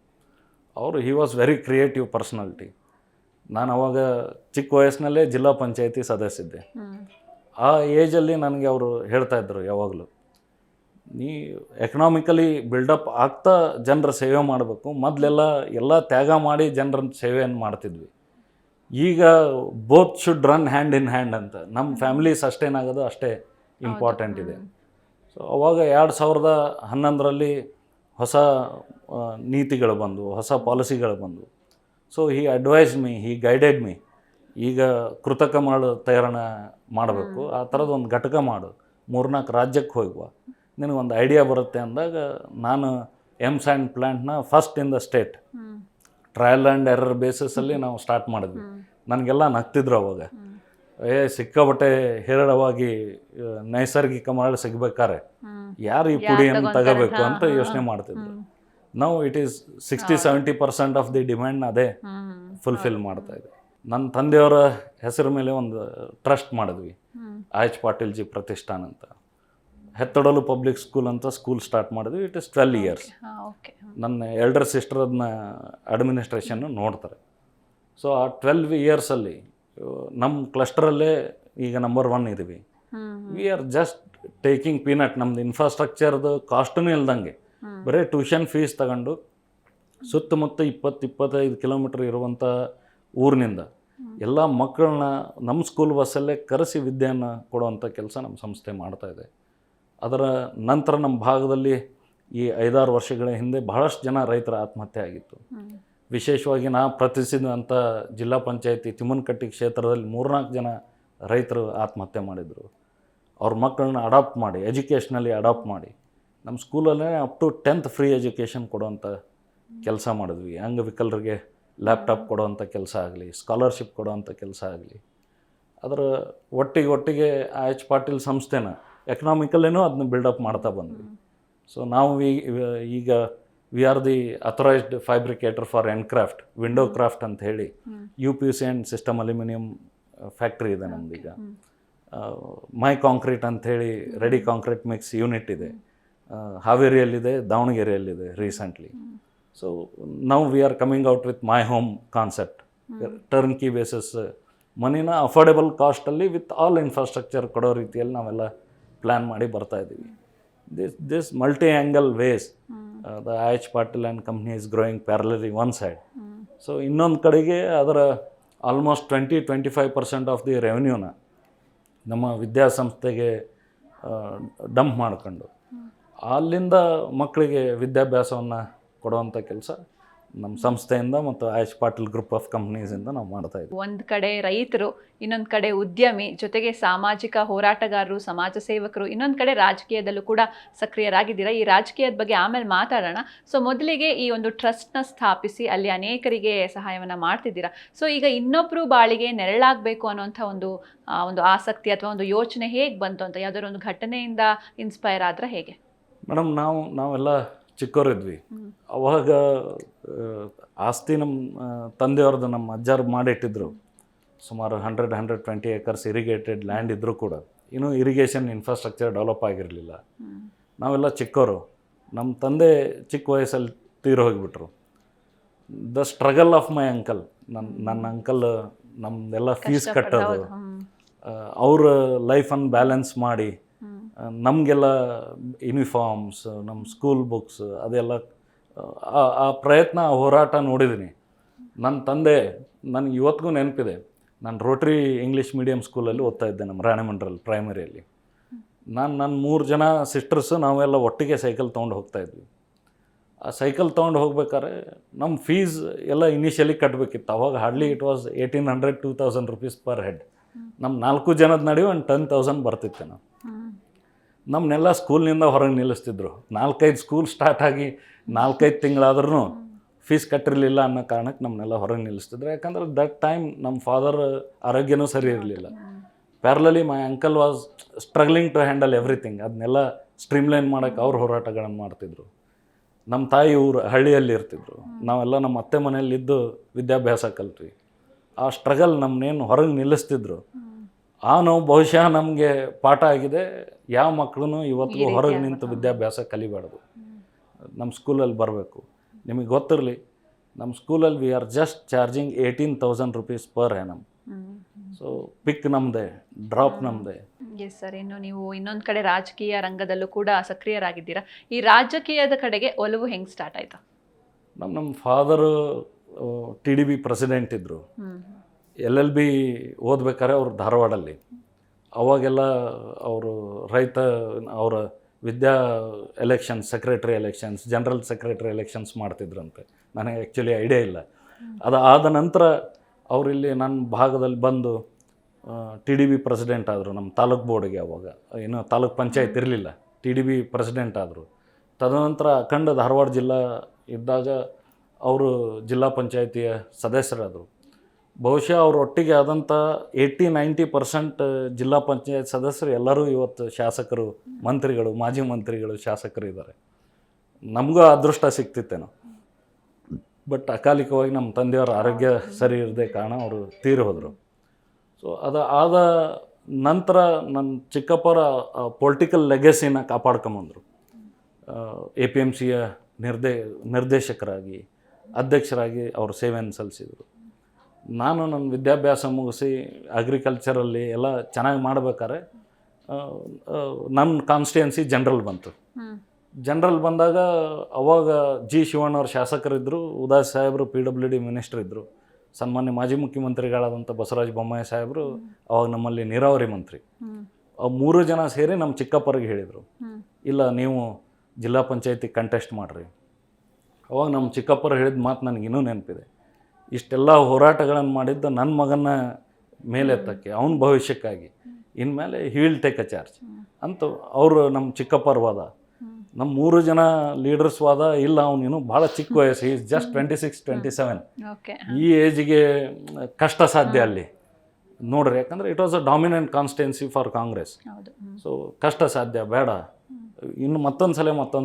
ಅವರು he was very creative personality. ನಾನು ಅವಾಗ ಚಿಕ್ಕ ವಯಸ್ಸಿನಲ್ಲೇ ಜಿಲ್ಲಾ ಪಂಚಾಯತಿ ಸದಸ್ಯದ್ದೆ. ಆ ಏಜಲ್ಲಿ ನನಗೆ ಅವರು ಹೇಳ್ತಾಯಿದ್ರು ಯಾವಾಗಲೂ, ನೀ ಎಕನಾಮಿಕಲಿ ಬಿಲ್ಡಪ್ ಆಗ್ತಾ ಜನರ ಸೇವೆ ಮಾಡಬೇಕು. ಮೊದಲೆಲ್ಲ ಎಲ್ಲ ತ್ಯಾಗ ಮಾಡಿ ಜನರ ಸೇವೆಯನ್ನು ಮಾಡ್ತಿದ್ವಿ. ಈಗ both should run hand in hand ಅಂತ. ನಮ್ಮ ಫ್ಯಾಮಿಲಿ ಸಸ್ಟೈನ್ ಆಗೋದು ಅಷ್ಟೇ ಇಂಪಾರ್ಟೆಂಟ್ ಇದೆ. ಸೊ ಅವಾಗ 2011ರಲ್ಲಿ ಹೊಸ ನೀತಿಗಳು ಬಂದವು, ಹೊಸ ಪಾಲಿಸಿಗಳು ಬಂದವು. So he advise me, he guided me. ಈಗ ಕೃತಕ ಮಾಡು ತಯಾರಣ ಮಾಡಬೇಕು, ಆ ಥರದ್ದು ಒಂದು ಘಟಕ ಮಾಡು, 3-4 ರಾಜ್ಯಕ್ಕೆ ಹೋಗುವ, ನಿನಗೊಂದು ಐಡಿಯಾ ಬರುತ್ತೆ ಅಂದಾಗ ನಾನು M-SAND ಪ್ಲ್ಯಾಂಟ್ನ first in the state trial and error ಬೇಸಿಸಲ್ಲಿ ನಾವು ಸ್ಟಾರ್ಟ್ ಮಾಡಿದ್ವಿ. ನನಗೆಲ್ಲ ನಗ್ತಿದ್ರು ಅವಾಗ. ಸಿಕ್ಕಾಬಟ್ಟೆ ಹೇರಳವಾಗಿ ನೈಸರ್ಗಿಕ ಮರಳು ಸಿಗ್ಬೇಕಾರೆ ಯಾರು ಈ ಪುಡಿಯನ್ನು ತಗೋಬೇಕು ಅಂತ ಯೋಚನೆ ಮಾಡ್ತಿದ್ರು. ನಾವು it is 60-70% of the demand ಅದೇ ಫುಲ್ಫಿಲ್ ಮಾಡ್ತಾ ಇದೆ. ನನ್ನ ತಂದೆಯವರ ಹೆಸರು ಮೇಲೆ ಒಂದು ಟ್ರಸ್ಟ್ ಮಾಡಿದ್ವಿ, ಆಯಚ್ ಪಾಟೀಲ್ ಜಿ ಪ್ರತಿಷ್ಠಾನ ಅಂತ. ಹೆತ್ತಡಲು ಪಬ್ಲಿಕ್ ಸ್ಕೂಲ್ ಅಂತ ಸ್ಕೂಲ್ ಸ್ಟಾರ್ಟ್ ಮಾಡಿದ್ವಿ. It is 12 years. ನನ್ನ ಎಲ್ಡರ್ ಸಿಸ್ಟರ್ ಅದನ್ನ ಅಡ್ಮಿನಿಸ್ಟ್ರೇಷನ್ನು ನೋಡ್ತಾರೆ. ಸೊ ಆ 12 ಇಯರ್ಸಲ್ಲಿ ನಮ್ಮ ಕ್ಲಸ್ಟರಲ್ಲೇ ಈಗ ನಂಬರ್ 1 ಇದೀವಿ. We are just taking peanut. ನಮ್ದು ಇನ್ಫ್ರಾಸ್ಟ್ರಕ್ಚರ್ದು ಕಾಸ್ಟೂ ಇಲ್ದಂಗೆ ಬರೀ ಟ್ಯೂಷನ್ ಫೀಸ್ ತಗೊಂಡು ಸುತ್ತಮುತ್ತ 20-25 ಕಿಲೋಮೀಟ್ರ್ ಇರುವಂಥ ಊರಿನಿಂದ ಎಲ್ಲ ಮಕ್ಕಳನ್ನ ನಮ್ಮ ಸ್ಕೂಲ್ ಬಸ್ಸಲ್ಲೇ ಕರೆಸಿ ವಿದ್ಯೆಯನ್ನು ಕೊಡುವಂಥ ಕೆಲಸ ನಮ್ಮ ಸಂಸ್ಥೆ ಮಾಡ್ತಾಯಿದೆ. ಅದರ ನಂತರ ನಮ್ಮ ಭಾಗದಲ್ಲಿ ಈ 5-6 ವರ್ಷಗಳ ಹಿಂದೆ ಬಹಳಷ್ಟು ಜನ ರೈತರ ಆತ್ಮಹತ್ಯೆ ಆಗಿತ್ತು. ವಿಶೇಷವಾಗಿ ನಾ ಪ್ರತಿನಿಧಿಸಿದಂಥ ಜಿಲ್ಲಾ ಪಂಚಾಯತಿ ತಿಮ್ಮನಕಟ್ಟಿ ಕ್ಷೇತ್ರದಲ್ಲಿ 3-4 ಜನ ರೈತರು ಆತ್ಮಹತ್ಯೆ ಮಾಡಿದರು. ಅವ್ರ ಮಕ್ಕಳನ್ನ ಅಡಾಪ್ಟ್ ಮಾಡಿ, ಎಜುಕೇಷ್ನಲ್ಲಿ ಅಡಾಪ್ಟ್ ಮಾಡಿ ನಮ್ಮ ಸ್ಕೂಲಲ್ಲೇ up to 10th free education ಕೊಡುವಂಥ ಕೆಲಸ ಮಾಡಿದ್ವಿ. ಅಂಗವಿಕಲರಿಗೆ ಲ್ಯಾಪ್ಟಾಪ್ ಕೊಡುವಂಥ ಕೆಲಸ ಆಗಲಿ, ಸ್ಕಾಲರ್ಶಿಪ್ ಕೊಡುವಂಥ ಕೆಲಸ ಆಗಲಿ. ಅದರ ಒಟ್ಟಿಗೆ ಆಯಚ್ ಪಾಟೀಲ್ ಸಂಸ್ಥೆನ ಎಕನಾಮಿಕಲ್ಲೇನೂ ಅದನ್ನ ಬಿಲ್ಡಪ್ ಮಾಡ್ತಾ ಬಂದ್ವಿ. ಸೊ ನಾವು ಈಗ we are the authorised fabricator for Encraft, window craft ಅಂತ ಹೇಳಿ UPC and system aluminium factory ಇದೆ ನಮ್ಮದೀಗ. ಮೈ ಕಾಂಕ್ರೀಟ್ ಅಂಥೇಳಿ ರೆಡಿ ಕಾಂಕ್ರೀಟ್ ಮಿಕ್ಸ್ ಯೂನಿಟ್ ಇದೆ, ಹಾವೇರಿಯಲ್ಲಿದೆ, ದಾವಣಗೆರೆಯಲ್ಲಿದೆ recently. So now we are coming out with my home concept, turn key basis, ಮನಿನ ಅಫೋರ್ಡೆಬಲ್ ಕಾಸ್ಟಲ್ಲಿ ವಿತ್ ಆಲ್ ಇನ್ಫ್ರಾಸ್ಟ್ರಕ್ಚರ್ ಕೊಡೋ ರೀತಿಯಲ್ಲಿ ನಾವೆಲ್ಲ ಪ್ಲ್ಯಾನ್ ಮಾಡಿ ಬರ್ತಾ ಇದ್ದೀವಿ. This multi angle ways the H Patil and company is growing ಪ್ಯಾರಲಲಿ one side. So ಇನ್ನೊಂದು ಕಡೆಗೆ ಅದರ ಆಲ್ಮೋಸ್ಟ್ 20-25% ಆಫ್ ದಿ ರೆವೆನ್ಯೂನ ನಮ್ಮ ವಿದ್ಯಾಸಂಸ್ಥೆಗೆ ಡಂಪ್ ಮಾಡ್ಕೊಂಡು ಅಲ್ಲಿಂದ ಮಕ್ಕಳಿಗೆ ವಿದ್ಯಾಭ್ಯಾಸವನ್ನು ಕೊಡುವಂಥ ಕೆಲಸ ನಮ್ಮ ಸಂಸ್ಥೆಯಿಂದ ಮತ್ತು ಆಯಚ್ ಪಾಟೀಲ್ ಗ್ರೂಪ್ ಆಫ್ ಕಂಪ್ನೀಸಿಂದ ನಾವು ಮಾಡ್ತಾ ಇದ್ದೀವಿ. ಒಂದು ಕಡೆ ರೈತರು, ಇನ್ನೊಂದು ಕಡೆ ಉದ್ಯಮಿ, ಜೊತೆಗೆ ಸಾಮಾಜಿಕ ಹೋರಾಟಗಾರರು, ಸಮಾಜ ಸೇವಕರು, ಇನ್ನೊಂದು ಕಡೆ ರಾಜಕೀಯದಲ್ಲೂ ಕೂಡ ಸಕ್ರಿಯರಾಗಿದ್ದೀರಾ. ಈ ರಾಜಕೀಯದ ಬಗ್ಗೆ ಆಮೇಲೆ ಮಾತಾಡೋಣ. ಸೊ ಮೊದಲಿಗೆ ಈ ಒಂದು ಟ್ರಸ್ಟ್ನ ಸ್ಥಾಪಿಸಿ ಅಲ್ಲಿ ಅನೇಕರಿಗೆ ಸಹಾಯವನ್ನು ಮಾಡ್ತಿದ್ದೀರಾ. ಸೊ ಈಗ ಇನ್ನೊಬ್ಬರು ಬಾಳಿಗೆ ನೆರಳಾಗಬೇಕು ಅನ್ನೋಂಥ ಒಂದು ಆಸಕ್ತಿ ಅಥವಾ ಒಂದು ಯೋಚನೆ ಹೇಗೆ ಬಂತು ಅಂತ, ಯಾವುದಾದ್ರು ಒಂದು ಘಟನೆಯಿಂದ ಇನ್ಸ್ಪೈರ್ ಆದ್ರೆ ಹೇಗೆ? ಮೇಡಮ್, ನಾವೆಲ್ಲ ಚಿಕ್ಕವರಿದ್ವಿ ಅವಾಗ. ಆಸ್ತಿ ನಮ್ಮ ತಂದೆಯವ್ರದ್ದು, ನಮ್ಮ ಅಜ್ಜಾರು ಮಾಡಿಟ್ಟಿದ್ರು. ಸುಮಾರು 100-120 ಏಕರ್ಸ್ ಇರಿಗೇಟೆಡ್ ಲ್ಯಾಂಡ್ ಇದ್ದರೂ ಕೂಡ ಇನ್ನೂ ಇರಿಗೇಷನ್ ಇನ್ಫ್ರಾಸ್ಟ್ರಕ್ಚರ್ ಡೆವಲಪ್ ಆಗಿರಲಿಲ್ಲ. ನಾವೆಲ್ಲ ಚಿಕ್ಕವರು. ನಮ್ಮ ತಂದೆ ಚಿಕ್ಕ ವಯಸ್ಸಲ್ಲಿ ತೀರೋಗಿಬಿಟ್ರು. The struggle of my uncle, ನನ್ನ ಅಂಕಲ್ ನಮ್ಮದೆಲ್ಲ ಫೀಸ್ ಕಟ್ಟೋದು, ಅವ್ರ ಲೈಫನ್ನು ಬ್ಯಾಲೆನ್ಸ್ ಮಾಡಿ ನಮಗೆಲ್ಲ ಯೂನಿಫಾರ್ಮ್ಸ್, ನಮ್ಮ ಸ್ಕೂಲ್ ಬುಕ್ಸ್, ಅದೆಲ್ಲ ಆ ಪ್ರಯತ್ನ, ಆ ಹೋರಾಟ ನೋಡಿದ್ದೀನಿ. ನನ್ನ ತಂದೆ, ನನಗೆ ಇವತ್ತಿಗೂ ನೆನಪಿದೆ, ನಾನು ರೋಟ್ರಿ ಇಂಗ್ಲೀಷ್ ಮೀಡಿಯಮ್ ಸ್ಕೂಲಲ್ಲಿ ಓದ್ತಾ ಇದ್ದೆ ನಮ್ಮ ರಾಣೆಮಂಡ್ರಲ್ಲಿ ಪ್ರೈಮರಿಯಲ್ಲಿ. ನನ್ನ 3 ಜನ ಸಿಸ್ಟರ್ಸು ನಾವೆಲ್ಲ ಒಟ್ಟಿಗೆ ಸೈಕಲ್ ತೊಗೊಂಡು ಹೋಗ್ತಾಯಿದ್ವಿ. ಆ ಸೈಕಲ್ ತೊಗೊಂಡು ಹೋಗ್ಬೇಕಾದ್ರೆ ನಮ್ಮ ಫೀಸ್ ಎಲ್ಲ ಇನಿಷಿಯಲಿ ಕಟ್ಟಬೇಕಿತ್ತು. ಅವಾಗ hardly it was 1800-2000 rupees per head. ನಮ್ಮ 4 ಜನದ ನಡುವೆ ಒಂದು 10,000 ಬರ್ತಿತ್ತು. ನಮ್ಮನ್ನೆಲ್ಲ ಸ್ಕೂಲ್ನಿಂದ ಹೊರಗೆ ನಿಲ್ಲಿಸ್ತಿದ್ರು. 4-5 ಸ್ಕೂಲ್ ಸ್ಟಾರ್ಟ್ ಆಗಿ 4-5 ತಿಂಗಳಾದ್ರೂ ಫೀಸ್ ಕಟ್ಟಿರಲಿಲ್ಲ ಅನ್ನೋ ಕಾರಣಕ್ಕೆ ನಮ್ಮನ್ನೆಲ್ಲ ಹೊರಗೆ ನಿಲ್ಲಿಸ್ತಿದ್ರು. ಯಾಕಂದ್ರೆ ದಟ್ ಟೈಮ್ ನಮ್ಮ ಫಾದರ್ ಆರೋಗ್ಯನೂ ಸರಿ ಇರಲಿಲ್ಲ. Parallelly my uncle was struggling to handle everything. ಅದನ್ನೆಲ್ಲ ಸ್ಟ್ರೀಮ್ಲೈನ್ ಮಾಡೋಕ್ಕೆ ಅವ್ರ ಹೋರಾಟಗಳನ್ನು ಮಾಡ್ತಿದ್ರು. ನಮ್ಮ ತಾಯಿ ಊರು ಹಳ್ಳಿಯಲ್ಲಿ ಇರ್ತಿದ್ರು. ನಾವೆಲ್ಲ ನಮ್ಮ ಅತ್ತೆ ಮನೆಯಲ್ಲಿದ್ದು ವಿದ್ಯಾಭ್ಯಾಸ ಕಲ್ತ್ವಿ. ಆ ಸ್ಟ್ರಗಲ್ ನಮ್ಮನ್ನೇನು ಹೊರಗೆ ನಿಲ್ಲಿಸ್ತಿದ್ರು, ಆ ನೋವು ಬಹುಶಃ ನಮಗೆ ಪಾಠ ಆಗಿದೆ. ಯಾವ ಮಕ್ಕಳು ಇವತ್ತಿಗೂ ಹೊರಗೆ ನಿಂತು ವಿದ್ಯಾಭ್ಯಾಸ ಕಲಿಬಾರ್ದು, ನಮ್ಮ ಸ್ಕೂಲಲ್ಲಿ ಬರಬೇಕು. ನಿಮಗೆ ಗೊತ್ತಿರಲಿ, ನಮ್ಮ ಸ್ಕೂಲಲ್ಲಿ we are just charging 18,000 rupees per annum. So ಪಿಕ್ ನಮ್ಮದೇ, ಡ್ರಾಪ್ ನಮ್ಮದೇ. S sir. ಇನ್ನು ನೀವು ಇನ್ನೊಂದು ಕಡೆ ರಾಜಕೀಯ ರಂಗದಲ್ಲೂ ಕೂಡ ಸಕ್ರಿಯರಾಗಿದ್ದೀರಾ. ಈ ರಾಜಕೀಯದ ಕಡೆಗೆ ಒಲವು ಹೆಂಗೆ ಸ್ಟಾರ್ಟ್ ಆಯಿತು? ನಮ್ಮ ಫಾದರು TDB ಪ್ರೆಸಿಡೆಂಟ್ ಇದ್ದರು. LLB ಓದ್ಬೇಕಾದ್ರೆ ಅವರು ಧಾರವಾಡಲ್ಲಿ. ಅವಾಗೆಲ್ಲ ಅವರು ಅವರ ವಿದ್ಯಾ elections, secretary elections, general secretary elections ಮಾಡ್ತಿದ್ರಂತೆ. ನನಗೆ ಆ್ಯಕ್ಚುಲಿ ಐಡಿಯಾ ಇಲ್ಲ. ಅದಾದ ನಂತರ ಅವರಿಲ್ಲಿ ನನ್ನ ಭಾಗದಲ್ಲಿ ಬಂದು TDB ಪ್ರೆಸಿಡೆಂಟ್ ಆದರು. ನಮ್ಮ ತಾಲೂಕು ಬೋರ್ಡ್ಗೆ ಅವಾಗ ಇನ್ನೂ ತಾಲೂಕ್ ಪಂಚಾಯತ್ ಇರಲಿಲ್ಲ. TDB ಪ್ರೆಸಿಡೆಂಟ್ ಆದರು. ತದನಂತರ ಅಖಂಡ ಧಾರವಾಡ ಜಿಲ್ಲಾ ಇದ್ದಾಗ ಅವರು ಜಿಲ್ಲಾ ಪಂಚಾಯತಿಯ ಸದಸ್ಯರಾದರು. ಬಹುಶಃ ಅವ್ರ ಒಟ್ಟಿಗೆ ಆದಂಥ 80-90% ಜಿಲ್ಲಾ ಪಂಚಾಯತ್ ಸದಸ್ಯರು ಎಲ್ಲರೂ ಇವತ್ತು ಶಾಸಕರು, ಮಂತ್ರಿಗಳು, ಮಾಜಿ ಮಂತ್ರಿಗಳು, ಶಾಸಕರು ಇದ್ದಾರೆ. ನಮಗೂ ಅದೃಷ್ಟ ಸಿಕ್ತಿತ್ತೇನೋ. ಬಟ್ ಅಕಾಲಿಕವಾಗಿ ನಮ್ಮ ತಂದೆಯವರ ಆರೋಗ್ಯ ಸರಿ ಇರದೆ ಕಾರಣ ಅವರು ತೀರಿ ಹೋದರು. ಸೊ ಆದ ನಂತರ ನನ್ನ ಚಿಕ್ಕಪ್ಪರ ಪೊಲಿಟಿಕಲ್ ಲೆಗಸಿನ ಕಾಪಾಡ್ಕೊಂಬಂದರು. APMCಯ ನಿರ್ದೇಶಕರಾಗಿ, ಅಧ್ಯಕ್ಷರಾಗಿ ಅವರು ಸೇವೆಯನ್ನು ಸಲ್ಲಿಸಿದರು. ನಾನು ನನ್ನ ವಿದ್ಯಾಭ್ಯಾಸ ಮುಗಿಸಿ ಅಗ್ರಿಕಲ್ಚರಲ್ಲಿ ಎಲ್ಲ ಚೆನ್ನಾಗಿ ಮಾಡ್ಬೇಕಾದ್ರೆ ನನ್ನ ಕಾನ್ಸ್ಟಿಟ್ಯೂನ್ಸಿ ಜನರಲ್ ಬಂತು. ಜನರಲ್ ಬಂದಾಗ ಅವಾಗ G. ಶಿವಣ್ಣವ್ರ ಶಾಸಕರಿದ್ದರು, ಉದಾಸ್ ಸಾಹೇಬರು PWD ಮಿನಿಸ್ಟರ್ ಇದ್ದರು, ಸನ್ಮಾನ್ಯ ಮಾಜಿ ಮುಖ್ಯಮಂತ್ರಿಗಳಾದಂಥ ಬಸವರಾಜ ಬೊಮ್ಮಾಯಿ ಸಾಹೇಬರು ಅವಾಗ ನಮ್ಮಲ್ಲಿ ನೀರಾವರಿ ಮಂತ್ರಿ. ಅವು 3 ಜನ ಸೇರಿ ನಮ್ಮ ಚಿಕ್ಕಪ್ಪರಿಗೆ ಹೇಳಿದರು, ಇಲ್ಲ ನೀವು ಜಿಲ್ಲಾ ಪಂಚಾಯತಿ ಕಂಟೆಸ್ಟ್ ಮಾಡಿರಿ. ಅವಾಗ ನಮ್ಮ ಚಿಕ್ಕಪ್ಪರು ಹೇಳಿದ ಮಾತು ನನಗೆ ಇನ್ನೂ ನೆನಪಿದೆ. ಇಷ್ಟೆಲ್ಲ ಹೋರಾಟಗಳನ್ನು ಮಾಡಿದ್ದು ನನ್ನ ಮಗನ ಮೇಲೆತ್ತಕ್ಕೆ, ಅವನ ಭವಿಷ್ಯಕ್ಕಾಗಿ, ಇನ್ಮೇಲೆ he will take a charge ಅಂತ ಅವರು ನಮ್ಮ ಚಿಕ್ಕಪ್ಪರ ವಾದ. ನಮ್ಮ 3 ಜನ ಲೀಡರ್ಸ್ ವಾದ, ಇಲ್ಲ ಅವ್ನು ಇನ್ನೂ ಭಾಳ ಚಿಕ್ಕ ವಯಸ್ಸು, ಈಸ್ ಜಸ್ಟ್ 26-27, ಈ ಏಜಿಗೆ ಕಷ್ಟ ಸಾಧ್ಯ ಅಲ್ಲಿ ನೋಡ್ರಿ. ಯಾಕಂದರೆ it was a dominant constituency for Congress. So ಕಷ್ಟ ಸಾಧ್ಯ, ಬೇಡ, ಇನ್ನು ಮತ್ತೊಂದು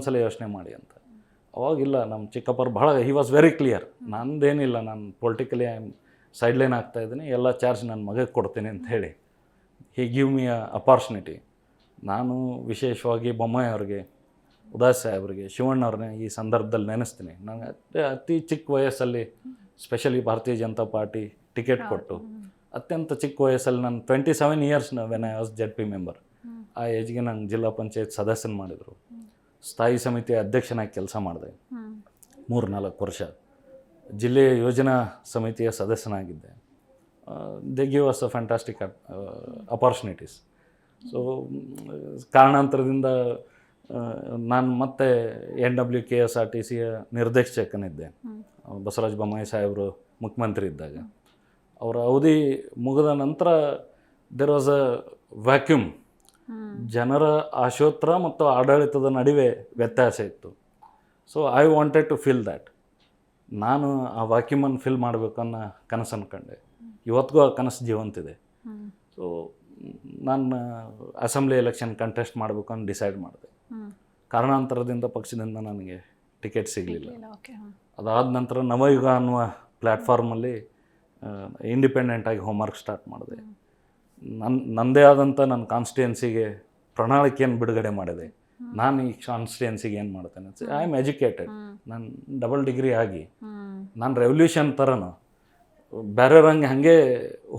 ಸಲ ಯೋಚನೆ ಮಾಡಿ ಅಂತ. ಅವಾಗಿಲ್ಲ ನಮ್ಮ ಚಿಕ್ಕಪ್ಪರು ಭಾಳ, ಹಿ ವಾಸ್ ವೆರಿ ಕ್ಲಿಯರ್, ನಂದೇನಿಲ್ಲ, ನಾನು ಪೊಲಿಟಿಕಲಿ ಸೈಡ್ಲೈನ್ ಆಗ್ತಾಯಿದ್ದೀನಿ, ಎಲ್ಲ ಚಾರ್ಜ್ ನನ್ನ ಮಗಗೆ ಕೊಡ್ತೀನಿ ಅಂತ ಹೇಳಿ ಹಿ ಗಿವ್ ಮಿ ಅ ಅಪಾರ್ಚುನಿಟಿ. ನಾನು ವಿಶೇಷವಾಗಿ ಬೊಮ್ಮಾಯಿ ಅವ್ರಿಗೆ, ಉದಾಸ್ ಸಾಹೇಬ್ರಿಗೆ, ಶಿವಣ್ಣವ್ರನ್ನೇ ಈ ಸಂದರ್ಭದಲ್ಲಿ ನೆನೆಸ್ತೀನಿ. ನನಗೆ ಅತಿ ಚಿಕ್ಕ ವಯಸ್ಸಲ್ಲಿ, ಸ್ಪೆಷಲಿ ಭಾರತೀಯ ಜನತಾ ಪಾರ್ಟಿ ಟಿಕೆಟ್ ಕೊಟ್ಟು ಅತ್ಯಂತ ಚಿಕ್ಕ ವಯಸ್ಸಲ್ಲಿ, ನಾನು 27 years when I was ZP member, ಆ ಏಜ್ಗೆ ನಂಗೆ ಜಿಲ್ಲಾ ಪಂಚಾಯತ್ ಸದಸ್ಯನ ಮಾಡಿದರು. ಸ್ಥಾಯಿ ಸಮಿತಿಯ ಅಧ್ಯಕ್ಷನಾಗಿ ಕೆಲಸ ಮಾಡಿದೆ 3-4 ವರ್ಷ. ಜಿಲ್ಲೆಯ ಯೋಜನಾ ಸಮಿತಿಯ ಸದಸ್ಯನಾಗಿದ್ದೆ. They give us a fantastic opportunities. So ಕಾರಣಾಂತರದಿಂದ ನಾನು ಮತ್ತೆ NWKSRTCಯ ನಿರ್ದೇಶಕನಿದ್ದೆ ಬಸವರಾಜ ಬೊಮ್ಮಾಯಿ ಸಾಹೇಬರು ಮುಖ್ಯಮಂತ್ರಿ ಇದ್ದಾಗ. ಅವರ ಅವಧಿ ಮುಗಿದ ನಂತರ ದೇರ್ ವಾಸ್ ಅ ವ್ಯಾಕ್ಯೂಮ್. ಜನರ ಆಶೋತ್ತರ ಮತ್ತು ಆಡಳಿತದ ನಡುವೆ ವ್ಯತ್ಯಾಸ ಇತ್ತು. So I wanted to fill that. ನಾನು ಆ ವ್ಯಾಕ್ಯೂಮನ್ನು ಫಿಲ್ ಮಾಡಬೇಕು ಅನ್ನೋ ಕನಸು ಅಂದ್ಕೊಂಡೆ. ಇವತ್ತಿಗೂ ಆ ಕನಸು ಜೀವಂತಿದೆ. ಸೊ ನಾನು ಅಸೆಂಬ್ಲಿ ಎಲೆಕ್ಷನ್ ಕಂಟೆಸ್ಟ್ ಮಾಡಬೇಕು ಅಂತ ಡಿಸೈಡ್ ಮಾಡಿದೆ. ಕಾರಣಾಂತರದಿಂದ ಪಕ್ಷದಿಂದ ನನಗೆ ಟಿಕೆಟ್ ಸಿಗಲಿಲ್ಲ. ಅದಾದ ನಂತರ ನವಯುಗ ಅನ್ನುವ ಪ್ಲ್ಯಾಟ್ಫಾರ್ಮಲ್ಲಿ ಇಂಡಿಪೆಂಡೆಂಟಾಗಿ ಹೋಮ್ವರ್ಕ್ ಸ್ಟಾರ್ಟ್ ಮಾಡಿದೆ. ನನ್ನದೇ ಆದಂಥ ನನ್ನ ಕಾನ್ಸ್ಟಿಟ್ಯೂನ್ಸಿಗೆ ಪ್ರಣಾಳಿಕೆಯನ್ನು ಬಿಡುಗಡೆ ಮಾಡಿದೆ. ನಾನು ಈ ಕಾನ್ಸ್ಟಿಟ್ಯೂನ್ಸಿಗೆ ಏನು ಮಾಡ್ತೇನೆ, ಐ ಆಮ್ ಎಜುಕೇಟೆಡ್, ನಾನು ಡಬಲ್ ಡಿಗ್ರಿ ಆಗಿ ನಾನು ರೆವಲ್ಯೂಷನ್ ಥರನು ಬೇರೆಯವ್ರಂಗೆ ಹಾಗೆ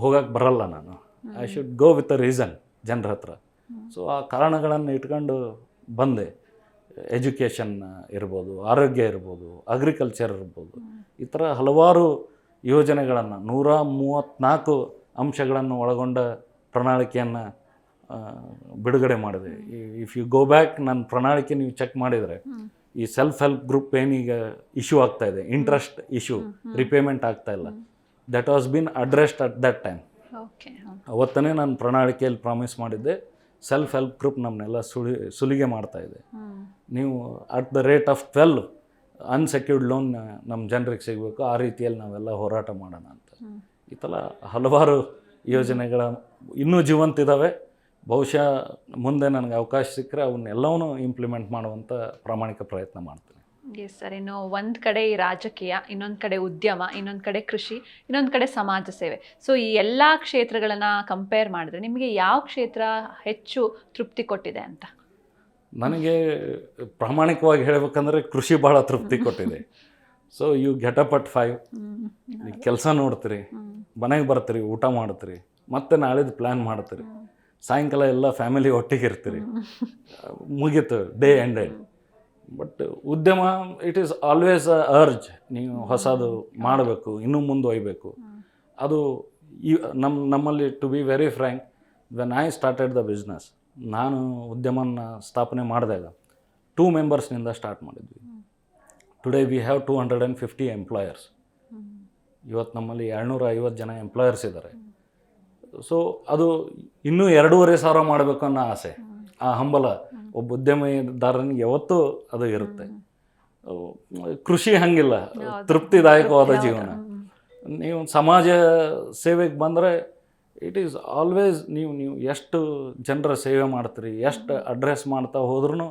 ಹೋಗಕ್ಕೆ ಬರಲ್ಲ. ನಾನು I should go with a reason ಜನರ ಹತ್ರ. ಸೊ ಆ ಕಾರಣಗಳನ್ನು ಇಟ್ಕೊಂಡು ಬಂದೆ. ಎಜುಕೇಷನ್ ಇರ್ಬೋದು, ಆರೋಗ್ಯ ಇರ್ಬೋದು, ಅಗ್ರಿಕಲ್ಚರ್ ಇರ್ಬೋದು, ಈ ಥರ ಹಲವಾರು ಯೋಜನೆಗಳನ್ನು 134 ಅಂಶಗಳನ್ನು ಒಳಗೊಂಡ ಪ್ರಣಾಳಿಕೆಯನ್ನು ಬಿಡುಗಡೆ ಮಾಡಿದೆ. ಇಫ್ ಯು ಗೋ ಬ್ಯಾಕ್ ನನ್ನ ಪ್ರಣಾಳಿಕೆ ನೀವು ಚೆಕ್ ಮಾಡಿದರೆ, ಈ ಸೆಲ್ಫ್ ಹೆಲ್ಪ್ ಗ್ರೂಪ್ ಏನೀಗ ಇಶ್ಯೂ ಆಗ್ತಾ ಇದೆ, ಇಂಟ್ರೆಸ್ಟ್ ಇಶ್ಯೂ, ರಿಪೇಮೆಂಟ್ ಆಗ್ತಾ ಇಲ್ಲ, that was been addressed at that time. ಅವತ್ತನೇ ನಾನು ಪ್ರಣಾಳಿಕೆಯಲ್ಲಿ ಪ್ರಾಮಿಸ್ ಮಾಡಿದ್ದೆ, ಸೆಲ್ಫ್ ಹೆಲ್ಪ್ ಗ್ರೂಪ್ ನಮ್ಮನ್ನೆಲ್ಲ ಸುಲಿಗೆ ಮಾಡ್ತಾಯಿದೆ, ನೀವು at the rate of 12 unsecured loan ನಮ್ಮ ಜನರಿಗೆ ಸಿಗಬೇಕು, ಆ ರೀತಿಯಲ್ಲಿ ನಾವೆಲ್ಲ ಹೋರಾಟ ಮಾಡೋಣ ಅಂತ. ಈ ಥರ ಹಲವಾರು ಯೋಜನೆಗಳ ಇನ್ನೂ ಜೀವಂತಿದ್ದಾವೆ. ಬಹುಶಃ ಮುಂದೆ ನನಗೆ ಅವಕಾಶ ಸಿಕ್ಕರೆ ಅವನ್ನೆಲ್ಲವನ್ನೂ ಇಂಪ್ಲಿಮೆಂಟ್ ಮಾಡುವಂಥ ಪ್ರಾಮಾಣಿಕ ಪ್ರಯತ್ನ ಮಾಡ್ತೀನಿ. S sir. ಇನ್ನು ಒಂದು ಕಡೆ ಈ ರಾಜಕೀಯ, ಇನ್ನೊಂದು ಕಡೆ ಉದ್ಯಮ, ಇನ್ನೊಂದು ಕಡೆ ಕೃಷಿ, ಇನ್ನೊಂದು ಕಡೆ ಸಮಾಜ ಸೇವೆ. ಸೊ ಈ ಎಲ್ಲ ಕ್ಷೇತ್ರಗಳನ್ನು ಕಂಪೇರ್ ಮಾಡಿದ್ರೆ ನಿಮಗೆ ಯಾವ ಕ್ಷೇತ್ರ ಹೆಚ್ಚು ತೃಪ್ತಿ ಕೊಟ್ಟಿದೆ ಅಂತ? ನನಗೆ ಪ್ರಾಮಾಣಿಕವಾಗಿ ಹೇಳಬೇಕಂದ್ರೆ ಕೃಷಿ ಭಾಳ ತೃಪ್ತಿ ಕೊಟ್ಟಿದೆ. So you get up at 5, ಕೆಲಸ ನೋಡ್ತೀರಿ, ಮನೆಗೆ ಬರ್ತೀರಿ, ಊಟ ಮಾಡ್ತೀರಿ, ಮತ್ತೆ ನಾಳಿದ್ದು ಪ್ಲ್ಯಾನ್ ಮಾಡ್ತೀರಿ, ಸಾಯಂಕಾಲ ಎಲ್ಲ ಫ್ಯಾಮಿಲಿ ಒಟ್ಟಿಗೆ ಇರ್ತೀರಿ, ಮುಗೀತು, ಡೇ ಎಂಡೆಡ್. ಬಟ್ ಉದ್ಯಮ it is always a urge, ನೀವು ಹೊಸದು ಮಾಡಬೇಕು, ಇನ್ನೂ ಮುಂದುವಯ್ಬೇಕು. ಅದು ನಮ್ಮಲ್ಲಿ to be very frank, when I started the business, ನಾನು ಉದ್ಯಮನ ಸ್ಥಾಪನೆ ಮಾಡಿದಾಗ 2 ಮೆಂಬರ್ಸ್ನಿಂದ ಸ್ಟಾರ್ಟ್ ಮಾಡಿದ್ವಿ. Today we have 250 employers. ಇವತ್ತು ನಮ್ಮಲ್ಲಿ 250 ಜನ ಎಂಪ್ಲಾಯರ್ಸ್ ಇದ್ದಾರೆ. ಸೊ ಅದು ಇನ್ನೂ 2,500 ಮಾಡಬೇಕು ಅನ್ನೋ ಆಸೆ, ಆ ಹಂಬಲ ಒಬ್ಬ ಉದ್ಯಮಿದಾರನಿಗೆ ಯಾವತ್ತೂ ಅದು ಇರುತ್ತೆ. ಕೃಷಿ ಹಂಗಿಲ್ಲ, ತೃಪ್ತಿದಾಯಕವಾದ ಜೀವನ. ನೀವು ಸಮಾಜ ಸೇವೆಗೆ ಬಂದರೆ ಇಟ್ ಈಸ್ ಆಲ್ವೇಸ್ ನೀವು ಎಷ್ಟು ಜನರ ಸೇವೆ ಮಾಡ್ತೀರಿ, ಎಷ್ಟು ಅಡ್ರೆಸ್ ಮಾಡ್ತಾ ಹೋದ್ರೂ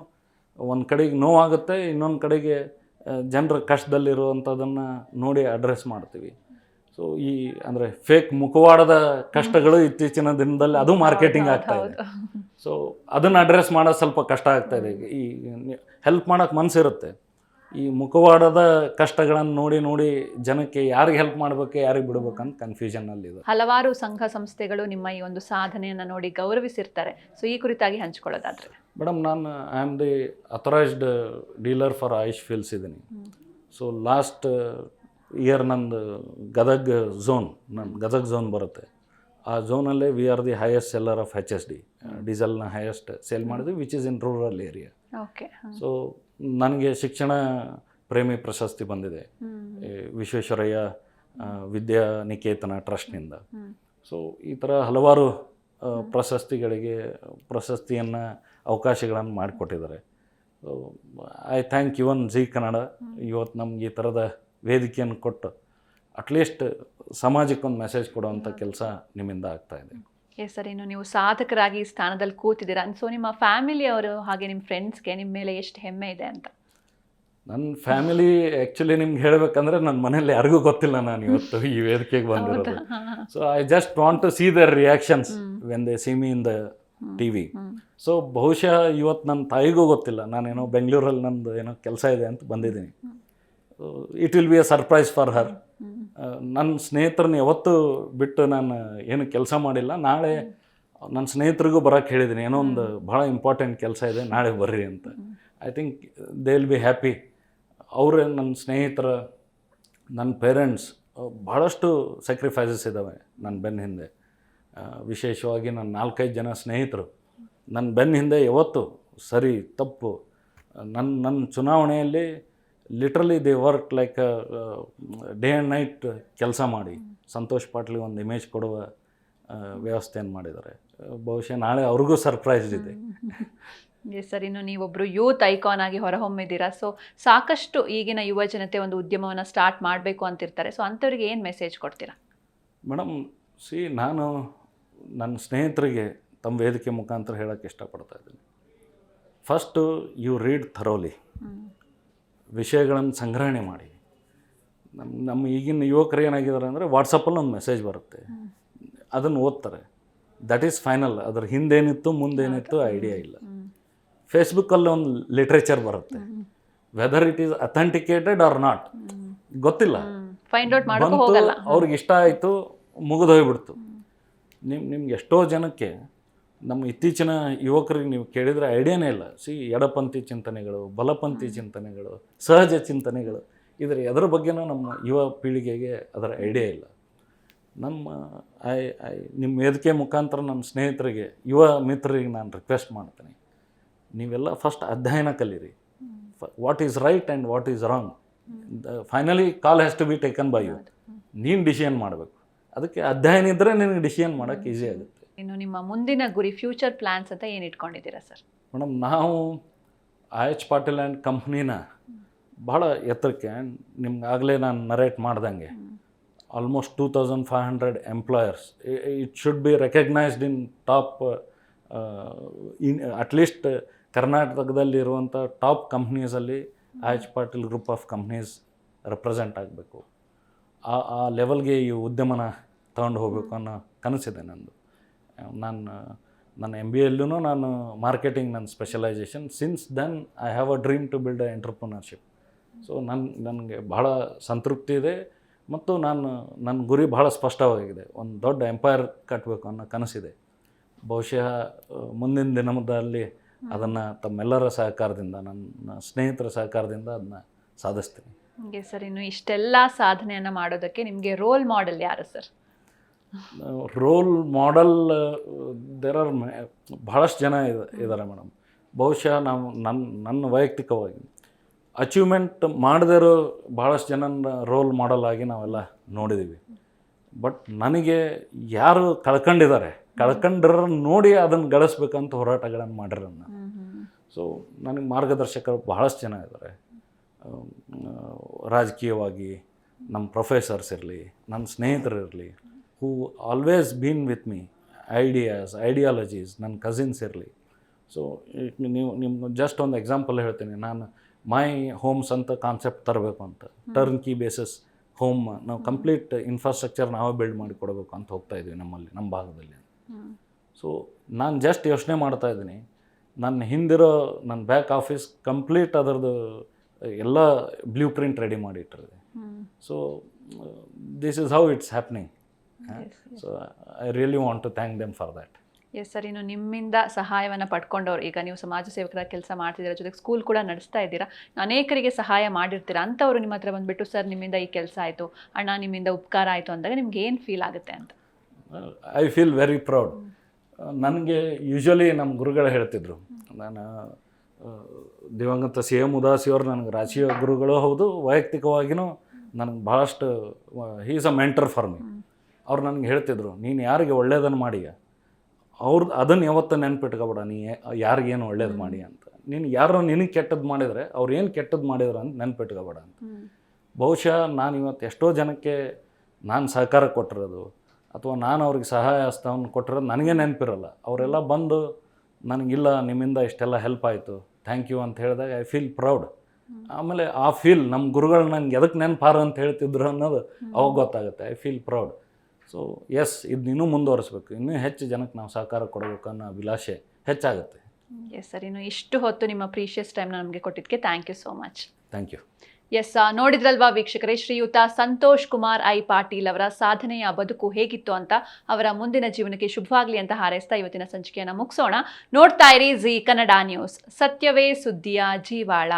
ಒಂದು ಕಡೆಗೆ ನೋವಾಗುತ್ತೆ, ಇನ್ನೊಂದು ಕಡೆಗೆ ಜನರ ಕಷ್ಟದಲ್ಲಿರುವಂಥದ್ದನ್ನು ನೋಡಿ ಅಡ್ರೆಸ್ ಮಾಡ್ತೀವಿ. ಸೊ ಈ ಅಂದರೆ ಫೇಕ್ ಮುಖವಾಡದ ಕಷ್ಟಗಳು ಇತ್ತೀಚಿನ ದಿನದಲ್ಲಿ ಅದು ಮಾರ್ಕೆಟಿಂಗ್ ಆಗ್ತಾ ಇದೆ. ಸೊ ಅದನ್ನು ಅಡ್ರೆಸ್ ಮಾಡೋದು ಸ್ವಲ್ಪ ಕಷ್ಟ ಆಗ್ತಾ ಇದೆ. ಈ ಹೆಲ್ಪ್ ಮಾಡೋಕ್ಕೆ ಮನಸ್ಸಿರುತ್ತೆ, ಈ ಮುಖವಾಡದ ಕಷ್ಟಗಳನ್ನು ನೋಡಿ ನೋಡಿ ಜನಕ್ಕೆ ಯಾರಿಗೆ ಹೆಲ್ಪ್ ಮಾಡಬೇಕು ಯಾರಿಗೆ ಬಿಡಬೇಕಂತ ಕನ್ಫ್ಯೂಷನ್ನಲ್ಲಿದೆ. ಹಲವಾರು ಸಂಘ ಸಂಸ್ಥೆಗಳು ನಿಮ್ಮ ಈ ಒಂದು ಸಾಧನೆಯನ್ನು ನೋಡಿ ಗೌರವಿಸಿರ್ತಾರೆ. ಸೊ ಈ ಕುರಿತಾಗಿ ಹಂಚ್ಕೊಳ್ಳೋದಾದ್ರೆ ಮೇಡಮ್, ನಾನು I am the authorised dealer for Ayush fuels ಇದ್ದೀನಿ. ಸೊ ಲಾಸ್ಟ್ ಇಯರ್ ನಂದು ಗದಗ್ ಝೋನ್ ಬರುತ್ತೆ. ಆ ಝೋನಲ್ಲೇ we are the highest seller of HSD, ಡೀಸೆಲ್ನ ಹೈಯೆಸ್ಟ್ ಸೇಲ್ ಮಾಡಿದ್ವಿ, which is in rural area. Okay. So ನನಗೆ ಶಿಕ್ಷಣ ಪ್ರೇಮಿ ಪ್ರಶಸ್ತಿ ಬಂದಿದೆ ವಿಶ್ವೇಶ್ವರಯ್ಯ ವಿದ್ಯಾನಿಕೇತನ ಟ್ರಸ್ಟ್ನಿಂದ. ಸೊ ಈ ಥರ ಹಲವಾರು ಪ್ರಶಸ್ತಿಯನ್ನು ಅವಕಾಶಗಳನ್ನು ಮಾಡಿಕೊಟ್ಟಿದ್ದಾರೆ. So I thank even G Kannada ಇವತ್ತು ನಮ್ಗೆ ಈ ಥರದ ವೇದಿಕೆಯನ್ನು ಕೊಟ್ಟು ಅಟ್ಲೀಸ್ಟ್ ಸಮಾಜಕ್ಕೊಂದು ಮೆಸೇಜ್ ಕೊಡುವಂಥ ಕೆಲಸ ನಿಮ್ಮಿಂದ ಆಗ್ತಾಯಿದೆ. ಸರ್, ಇನ್ನು ನೀವು ಸಾಧಕರಾಗಿ ಈ ಸ್ಥಾನದಲ್ಲಿ ಕೂತಿದ್ದೀರಾ. ಸೊ ನಿಮ್ಮ ಫ್ಯಾಮಿಲಿಯವರು ಹಾಗೆ ನಿಮ್ಮ ಫ್ರೆಂಡ್ಸ್ಗೆ ನಿಮ್ಮ ಮೇಲೆ ಎಷ್ಟು ಹೆಮ್ಮೆ ಇದೆ ಅಂತ? ನನ್ನ ಫ್ಯಾಮಿಲಿ ಆ್ಯಕ್ಚುಲಿ ನಿಮ್ಗೆ ಹೇಳಬೇಕಂದ್ರೆ ನನ್ನ ಮನೇಲಿ ಯಾರಿಗೂ ಗೊತ್ತಿಲ್ಲ ನಾನು ಇವತ್ತು ಈ ವೇದಿಕೆಗೆ ಬಂದಿರೋದು. So I just want to see their reactions when they see me in the TV. So ಬಹುಶಃ ಇವತ್ತು ನನ್ನ ತಾಯಿಗೂ ಗೊತ್ತಿಲ್ಲ ನಾನೇನೋ ಬೆಂಗಳೂರಲ್ಲಿ ನಂದು ಏನೋ ಕೆಲಸ ಇದೆ ಅಂತ ಬಂದಿದ್ದೀನಿ. It will be a surprise for her. ನನ್ನ ಸ್ನೇಹಿತರನ್ನ ಯಾವತ್ತೂ ಬಿಟ್ಟು ನಾನು ಏನು ಕೆಲಸ ಮಾಡಿಲ್ಲ. ನಾಳೆ ನನ್ನ ಸ್ನೇಹಿತರಿಗೂ ಬರೋಕ್ಕೆ ಹೇಳಿದ್ದೀನಿ, ಏನೋ ಒಂದು ಭಾಳ ಇಂಪಾರ್ಟೆಂಟ್ ಕೆಲಸ ಇದೆ, ನಾಳೆ ಬರ್ರಿ ಅಂತ. I think they will be happy. ಅವರೇ ನನ್ನ ಸ್ನೇಹಿತರ, ನನ್ನ ಪೇರೆಂಟ್ಸ್ ಭಾಳಷ್ಟು ಸ್ಯಾಕ್ರಿಫೈಸಸ್ ಇದ್ದಾವೆ ನನ್ನ ಬೆನ್ನ ಹಿಂದೆ. ವಿಶೇಷವಾಗಿ ನನ್ನ 4-5 ಜನ ಸ್ನೇಹಿತರು ನನ್ನ ಬೆನ್ನ ಹಿಂದೆ ಯಾವತ್ತು ಸರಿ ತಪ್ಪು ನನ್ನ ಚುನಾವಣೆಯಲ್ಲಿ literally they work like day and night ಕೆಲಸ ಮಾಡಿ ಸಂತೋಷ್ ಪಾಟ್ಲಿಗೆ ಒಂದು ಇಮೇಜ್ ಕೊಡುವ ವ್ಯವಸ್ಥೆಯನ್ನು ಮಾಡಿದ್ದಾರೆ. ಬಹುಶಃ ನಾಳೆ ಅವ್ರಿಗೂ ಸರ್ಪ್ರೈಸ್ ಇದೆ. ಸರ್, ಇನ್ನು ನೀವೊಬ್ಬರು ಯೂತ್ ಐಕಾನ್ ಆಗಿ ಹೊರಹೊಮ್ಮಿದ್ದೀರಾ. ಸೊ ಸಾಕಷ್ಟು ಈಗಿನ ಯುವ ಜನತೆ ಒಂದು ಉದ್ಯಮವನ್ನು ಸ್ಟಾರ್ಟ್ ಮಾಡಬೇಕು ಅಂತಿರ್ತಾರೆ. ಸೊ ಅಂಥವ್ರಿಗೆ ಏನು ಮೆಸೇಜ್ ಕೊಡ್ತೀರಾ? ಮೇಡಮ್, ನಾನು ನನ್ನ ಸ್ನೇಹಿತರಿಗೆ ತಮ್ಮ ವೇದಿಕೆ ಮುಖಾಂತರ ಹೇಳೋಕ್ಕೆ ಇಷ್ಟಪಡ್ತಾ ಇದ್ದೀನಿ. ಫಸ್ಟು ಯು ರೀಡ್ ಥರೋಲಿ, ವಿಷಯಗಳನ್ನು ಸಂಗ್ರಹಣೆ ಮಾಡಿ. ನಮ್ಮ ಈಗಿನ ಯುವಕರು ಏನಾಗಿದ್ದಾರೆ ಅಂದರೆ ವಾಟ್ಸಪ್ಪಲ್ಲಿ ಒಂದು ಮೆಸೇಜ್ ಬರುತ್ತೆ, ಅದನ್ನು ಓದ್ತಾರೆ, ದಟ್ ಈಸ್ ಫೈನಲ್. ಅದ್ರ ಹಿಂದೇನಿತ್ತು ಮುಂದೇನಿತ್ತು ಐಡಿಯಾ ಇಲ್ಲ. ಫೇಸ್ಬುಕ್ಕಲ್ಲಿ ಒಂದು ಲಿಟ್ರೇಚರ್ ಬರುತ್ತೆ, whether it is authenticated or not ಗೊತ್ತಿಲ್ಲ, ಬಂತು ಅವ್ರಿಗೆ ಇಷ್ಟ ಆಯಿತು, ಮುಗಿದೋಗ್ಬಿಡ್ತು. ನಿಮ್ಗೆ ಎಷ್ಟೋ ಜನಕ್ಕೆ ನಮ್ಮ ಇತ್ತೀಚಿನ ಯುವಕರಿಗೆ ನೀವು ಕೇಳಿದರೆ ಐಡಿಯಾನೇ ಇಲ್ಲ. ಎಡಪಂಥಿ ಚಿಂತನೆಗಳು, ಬಲಪಂಥಿ ಚಿಂತನೆಗಳು, ಸಹಜ ಚಿಂತನೆಗಳು, ಎದರ ಬಗ್ಗೆನೂ ನಮ್ಮ ಯುವ ಪೀಳಿಗೆಗೆ ಅದರ ಐಡಿಯಾ ಇಲ್ಲ. ನಿಮ್ಮ ವೇದಿಕೆ ಮುಖಾಂತರ ನಮ್ಮ ಸ್ನೇಹಿತರಿಗೆ, ಯುವ ಮಿತ್ರರಿಗೆ ನಾನು ರಿಕ್ವೆಸ್ಟ್ ಮಾಡ್ತೀನಿ, ನೀವೆಲ್ಲ ಫಸ್ಟ್ ಅಧ್ಯಯನ ಕಲೀರಿ. What is right and what is wrong. Finally call has to be taken by you. ನೀನು ಡಿಸಿಷನ್ ಮಾಡಬೇಕು. ಅದಕ್ಕೆ ಅಧ್ಯಯನ ಇದ್ದರೆ ನಿನಗೆ ಡಿಸಿಷನ್ ಮಾಡೋಕ್ಕೆ ಈಸಿ ಆಗುತ್ತೆ. ಇನ್ನು ನಿಮ್ಮ ಮುಂದಿನ ಗುರಿ, ಫ್ಯೂಚರ್ ಪ್ಲ್ಯಾನ್ಸ್ ಅಂತ ಏನು ಇಟ್ಕೊಂಡಿದ್ದೀರಾ ಸರ್? ಮೇಡಮ್, ನಾವು IH ಪಾಟೀಲ್ ಆ್ಯಂಡ್ ಕಂಪ್ನಿನ ಭಾಳ ಎತ್ತರಕ್ಕೆ, ನಿಮ್ಗೆ ಆಗಲೇ ನಾನು ನರೇಟ್ ಮಾಡ್ದಂಗೆ almost 2500 employers. It should be recognised in top, at least ಕರ್ನಾಟಕದಲ್ಲಿರುವಂಥ ಟಾಪ್ ಕಂಪ್ನೀಸಲ್ಲಿ IH Patil group of companies represent ಆಗಬೇಕು. ಆ ಲೆವೆಲ್ಗೆ ಈ ಉದ್ಯಮನ ತಗೊಂಡು ಹೋಗಬೇಕು ಅನ್ನೋ ಕನಸಿದೆ ನಂದು. ನನ್ನ MBA ಯಲ್ಲೂ ನಾನು ಮಾರ್ಕೆಟಿಂಗ್ ನನ್ನ specialisation. Since then I have a dream to build a entrepreneurship. So ನನಗೆ ಭಾಳ ಸಂತೃಪ್ತಿ ಇದೆ ಮತ್ತು ನನ್ನ ಗುರಿ ಭಾಳ ಸ್ಪಷ್ಟವಾಗಿದೆ. ಒಂದು ದೊಡ್ಡ ಎಂಪೈರ್ ಕಟ್ಟಬೇಕು ಅನ್ನೋ ಕನಸಿದೆ. ಬಹುಶಃ ಮುಂದಿನ ದಿನದಲ್ಲಿ ಅದನ್ನು ತಮ್ಮೆಲ್ಲರ ಸಹಕಾರದಿಂದ, ನನ್ನ ಸ್ನೇಹಿತರ ಸಹಕಾರದಿಂದ ಅದನ್ನ ಸಾಧಿಸ್ತೀನಿ. ಹಾಗೆ ಸರ್, ಇನ್ನು ಇಷ್ಟೆಲ್ಲ ಸಾಧನೆಯನ್ನು ಮಾಡೋದಕ್ಕೆ ನಿಮಗೆ ರೋಲ್ ಮಾಡೆಲ್ ಯಾರು sir? Role model there are ಭಾಳಷ್ಟು ಜನ ಇದ್ದಾರೆ ಮೇಡಮ್. ಬಹುಶಃ ನಾವು ನನ್ನ ವೈಯಕ್ತಿಕವಾಗಿ ಅಚೀವ್ಮೆಂಟ್ ಮಾಡದಿರೋ ಭಾಳಷ್ಟು ಜನ ರೋಲ್ ಮಾಡೆಲ್ ಆಗಿ ನಾವೆಲ್ಲ ನೋಡಿದ್ದೀವಿ. ಬಟ್ ನನಗೆ ಯಾರು ಕಳ್ಕೊಂಡಿರೋ ನೋಡಿ ಅದನ್ನು ಗಳಿಸ್ಬೇಕಂತ ಹೋರಾಟಗಳನ್ನು ಮಾಡಿರೋನ್ನ. ಸೊ ನನಗೆ ಮಾರ್ಗದರ್ಶಕರು ಬಹಳಷ್ಟು ಜನ ಇದ್ದಾರೆ. ರಾಜಕೀಯವಾಗಿ ನಮ್ಮ ಪ್ರೊಫೆಸರ್ಸ್ ಇರಲಿ, ನನ್ನ ಸ್ನೇಹಿತರು ಇರಲಿ, ಹೂ always been with me, ideologies, ನನ್ನ ಕಸಿನ್ಸ್ ಇರಲಿ. ಸೊ ನಿಮ್ಗೆ ಜಸ್ಟ್ ಒಂದು ಎಕ್ಸಾಂಪಲ್ ಹೇಳ್ತೀನಿ. ನಾನು ಮೈ ಹೋಮ್ಸ್ ಅಂತ ಕಾನ್ಸೆಪ್ಟ್ ತರಬೇಕು ಅಂತ, ಟರ್ನ್ ಕೀ ಬೇಸಿಸ್ ಹೋಮ್, ನಾವು ಕಂಪ್ಲೀಟ್ ಇನ್ಫ್ರಾಸ್ಟ್ರಕ್ಚರ್ ನಾವೇ ಬಿಲ್ಡ್ ಮಾಡಿ ಕೊಡಬೇಕು ಅಂತ ಹೋಗ್ತಾ ಇದ್ವಿ ನಮ್ಮ ಭಾಗದಲ್ಲಿ. ಸೊ ನಾನು ಜಸ್ಟ್ ಯೋಚನೆ ಮಾಡ್ತಾಯಿದ್ದೀನಿ, ನನ್ನ ಹಿಂದಿರೋ ನನ್ನ ಬ್ಯಾಕ್ ಆಫೀಸ್ ಕಂಪ್ಲೀಟ್ ಅದರದ್ದು ಎಲ್ಲ ಬ್ಲೂ ಪ್ರಿಂಟ್ ರೆಡಿ ಮಾಡಿ ಇಟ್ಟಿದೆ. So this is how it's happening. So I really want to thank them for that. Yes sir, ಇನ್ನು ನಿಮ್ಮಿಂದ ಸಹಾಯವನ್ನು ಪಡ್ಕೊಂಡವ್ರು, ಈಗ ನೀವು ಸಮಾಜ ಸೇವಕರ ಕೆಲಸ ಮಾಡ್ತಿದ್ದೀರಾ, ಜೊತೆಗೆ ಸ್ಕೂಲ್ ಕೂಡ ನಡೆಸ್ತಾ ಇದ್ದೀರಾ, ಅನೇಕರಿಗೆ ಸಹಾಯ ಮಾಡಿರ್ತೀರಾ, ಅಂಥವ್ರು ನಿಮ್ಮ ಹತ್ರ ಬಂದುಬಿಟ್ಟು ಸರ್ ನಿಮ್ಮಿಂದ ಈ ಕೆಲಸ ಆಯಿತು, ಅಣ್ಣ ನಿಮ್ಮಿಂದ ಉಪಕಾರ ಆಯಿತು ಅಂದಾಗ ನಿಮ್ಗೆ ಏನು ಫೀಲ್ ಆಗುತ್ತೆ ಅಂತ? I feel very proud. ನನಗೆ ಯೂಶ್ವಲಿ ನಮ್ಮ ಗುರುಗಳು ಹೇಳ್ತಿದ್ರು, ನಾನು ದಿವಂಗತ ಸಿ ಎಂ ಉದಾಸಿಯವರು ನನಗೆ ರಾಜಕೀಯ ಗುರುಗಳು ಹೌದು, ವೈಯಕ್ತಿಕವಾಗಿಯೂ ನನಗೆ ಭಾಳಷ್ಟು he is a mentor for me. ಅವ್ರು ನನಗೆ ಹೇಳ್ತಿದ್ರು, ನೀನು ಯಾರಿಗೆ ಒಳ್ಳೇದನ್ನು ಮಾಡಿ ಅದನ್ನು ಯಾವತ್ತೂ ನೆನ್ಪಿಟ್ಕೊಬೇಡ, ನೀ ಯಾರಿಗೇನು ಒಳ್ಳೇದು ಮಾಡಿ ಅಂತ. ನೀನು ಯಾರು ನಿನಗೆ ಕೆಟ್ಟದ್ದು ಮಾಡಿದರೆ ಅವ್ರು ಏನು ಕೆಟ್ಟದ್ದು ಮಾಡಿದ್ರು ಅಂತ ನೆನ್ಪಿಟ್ಕೊಬೇಡ ಅಂತ. ಬಹುಶಃ ನಾನು ಇವತ್ತು ಎಷ್ಟೋ ಜನಕ್ಕೆ ನಾನು ಸಹಕಾರ ಕೊಟ್ಟಿರೋದು ಅಥವಾ ನಾನು ಅವ್ರಿಗೆ ಸಹಾಯ ಹಸ್ತವನ್ನು ಕೊಟ್ಟಿರೋದು ನನಗೆ ನೆನಪಿರಲ್ಲ. ಅವರೆಲ್ಲ ಬಂದು ನನಗಿಲ್ಲ ನಿಮ್ಮಿಂದ ಇಷ್ಟೆಲ್ಲ ಹೆಲ್ಪ್ ಆಯಿತು, ಥ್ಯಾಂಕ್ ಯು ಅಂತ ಹೇಳಿದಾಗ ಐ ಫೀಲ್ ಪ್ರೌಡ್. ಆಮೇಲೆ ಆ ಫೀಲ್ ನಮ್ಮ ಗುರುಗಳು ನನಗೆ ಎದಕ್ಕೆ ನೆನಪಾರು ಅಂತ ಹೇಳ್ತಿದ್ರು ಅನ್ನೋದು ಅವಾಗ ಗೊತ್ತಾಗುತ್ತೆ. I feel proud. So yes, ಇದು ಇನ್ನೂ ಮುಂದುವರಿಸ್ಬೇಕು, ಇನ್ನೂ ಹೆಚ್ಚು ಜನಕ್ಕೆ ನಾವು ಸಹಕಾರ ಕೊಡಬೇಕು ಅನ್ನೋ ಅಭಿಲಾಷೆ ಹೆಚ್ಚಾಗುತ್ತೆ. ಎಸ್ ಸರ್, ಇನ್ನು ಇಷ್ಟು ಹೊತ್ತು ನಿಮ್ಮ ಪ್ರೀಷಿಯಸ್ ಟೈಮ್ನ ನಮಗೆ ಕೊಟ್ಟಿದ್ದಕ್ಕೆ thank you so much. Thank you. Yes, ನೋಡಿದ್ರಲ್ವಾ ವೀಕ್ಷಕರೇ, ಶ್ರೀಯುತ ಸಂತೋಷ್ ಕುಮಾರ್ ಐ ಪಾಟೀಲ್ ಅವರ ಸಾಧನೆಯ ಬದುಕು ಹೇಗಿತ್ತು ಅಂತ, ಅವರ ಮುಂದಿನ ಜೀವನಕ್ಕೆ ಶುಭವಾಗಲಿ ಅಂತ ಹಾರೈಸ್ತಾ ಇವತ್ತಿನ ಸಂಚಿಕೆಯನ್ನು ಮುಗಿಸೋಣ. ನೋಡ್ತಾ ಇರಿ ಜಿ ಕನ್ನಡ ನ್ಯೂಸ್, ಸತ್ಯವೇ ಸುದ್ದಿಯ ಜೀವಾಳ.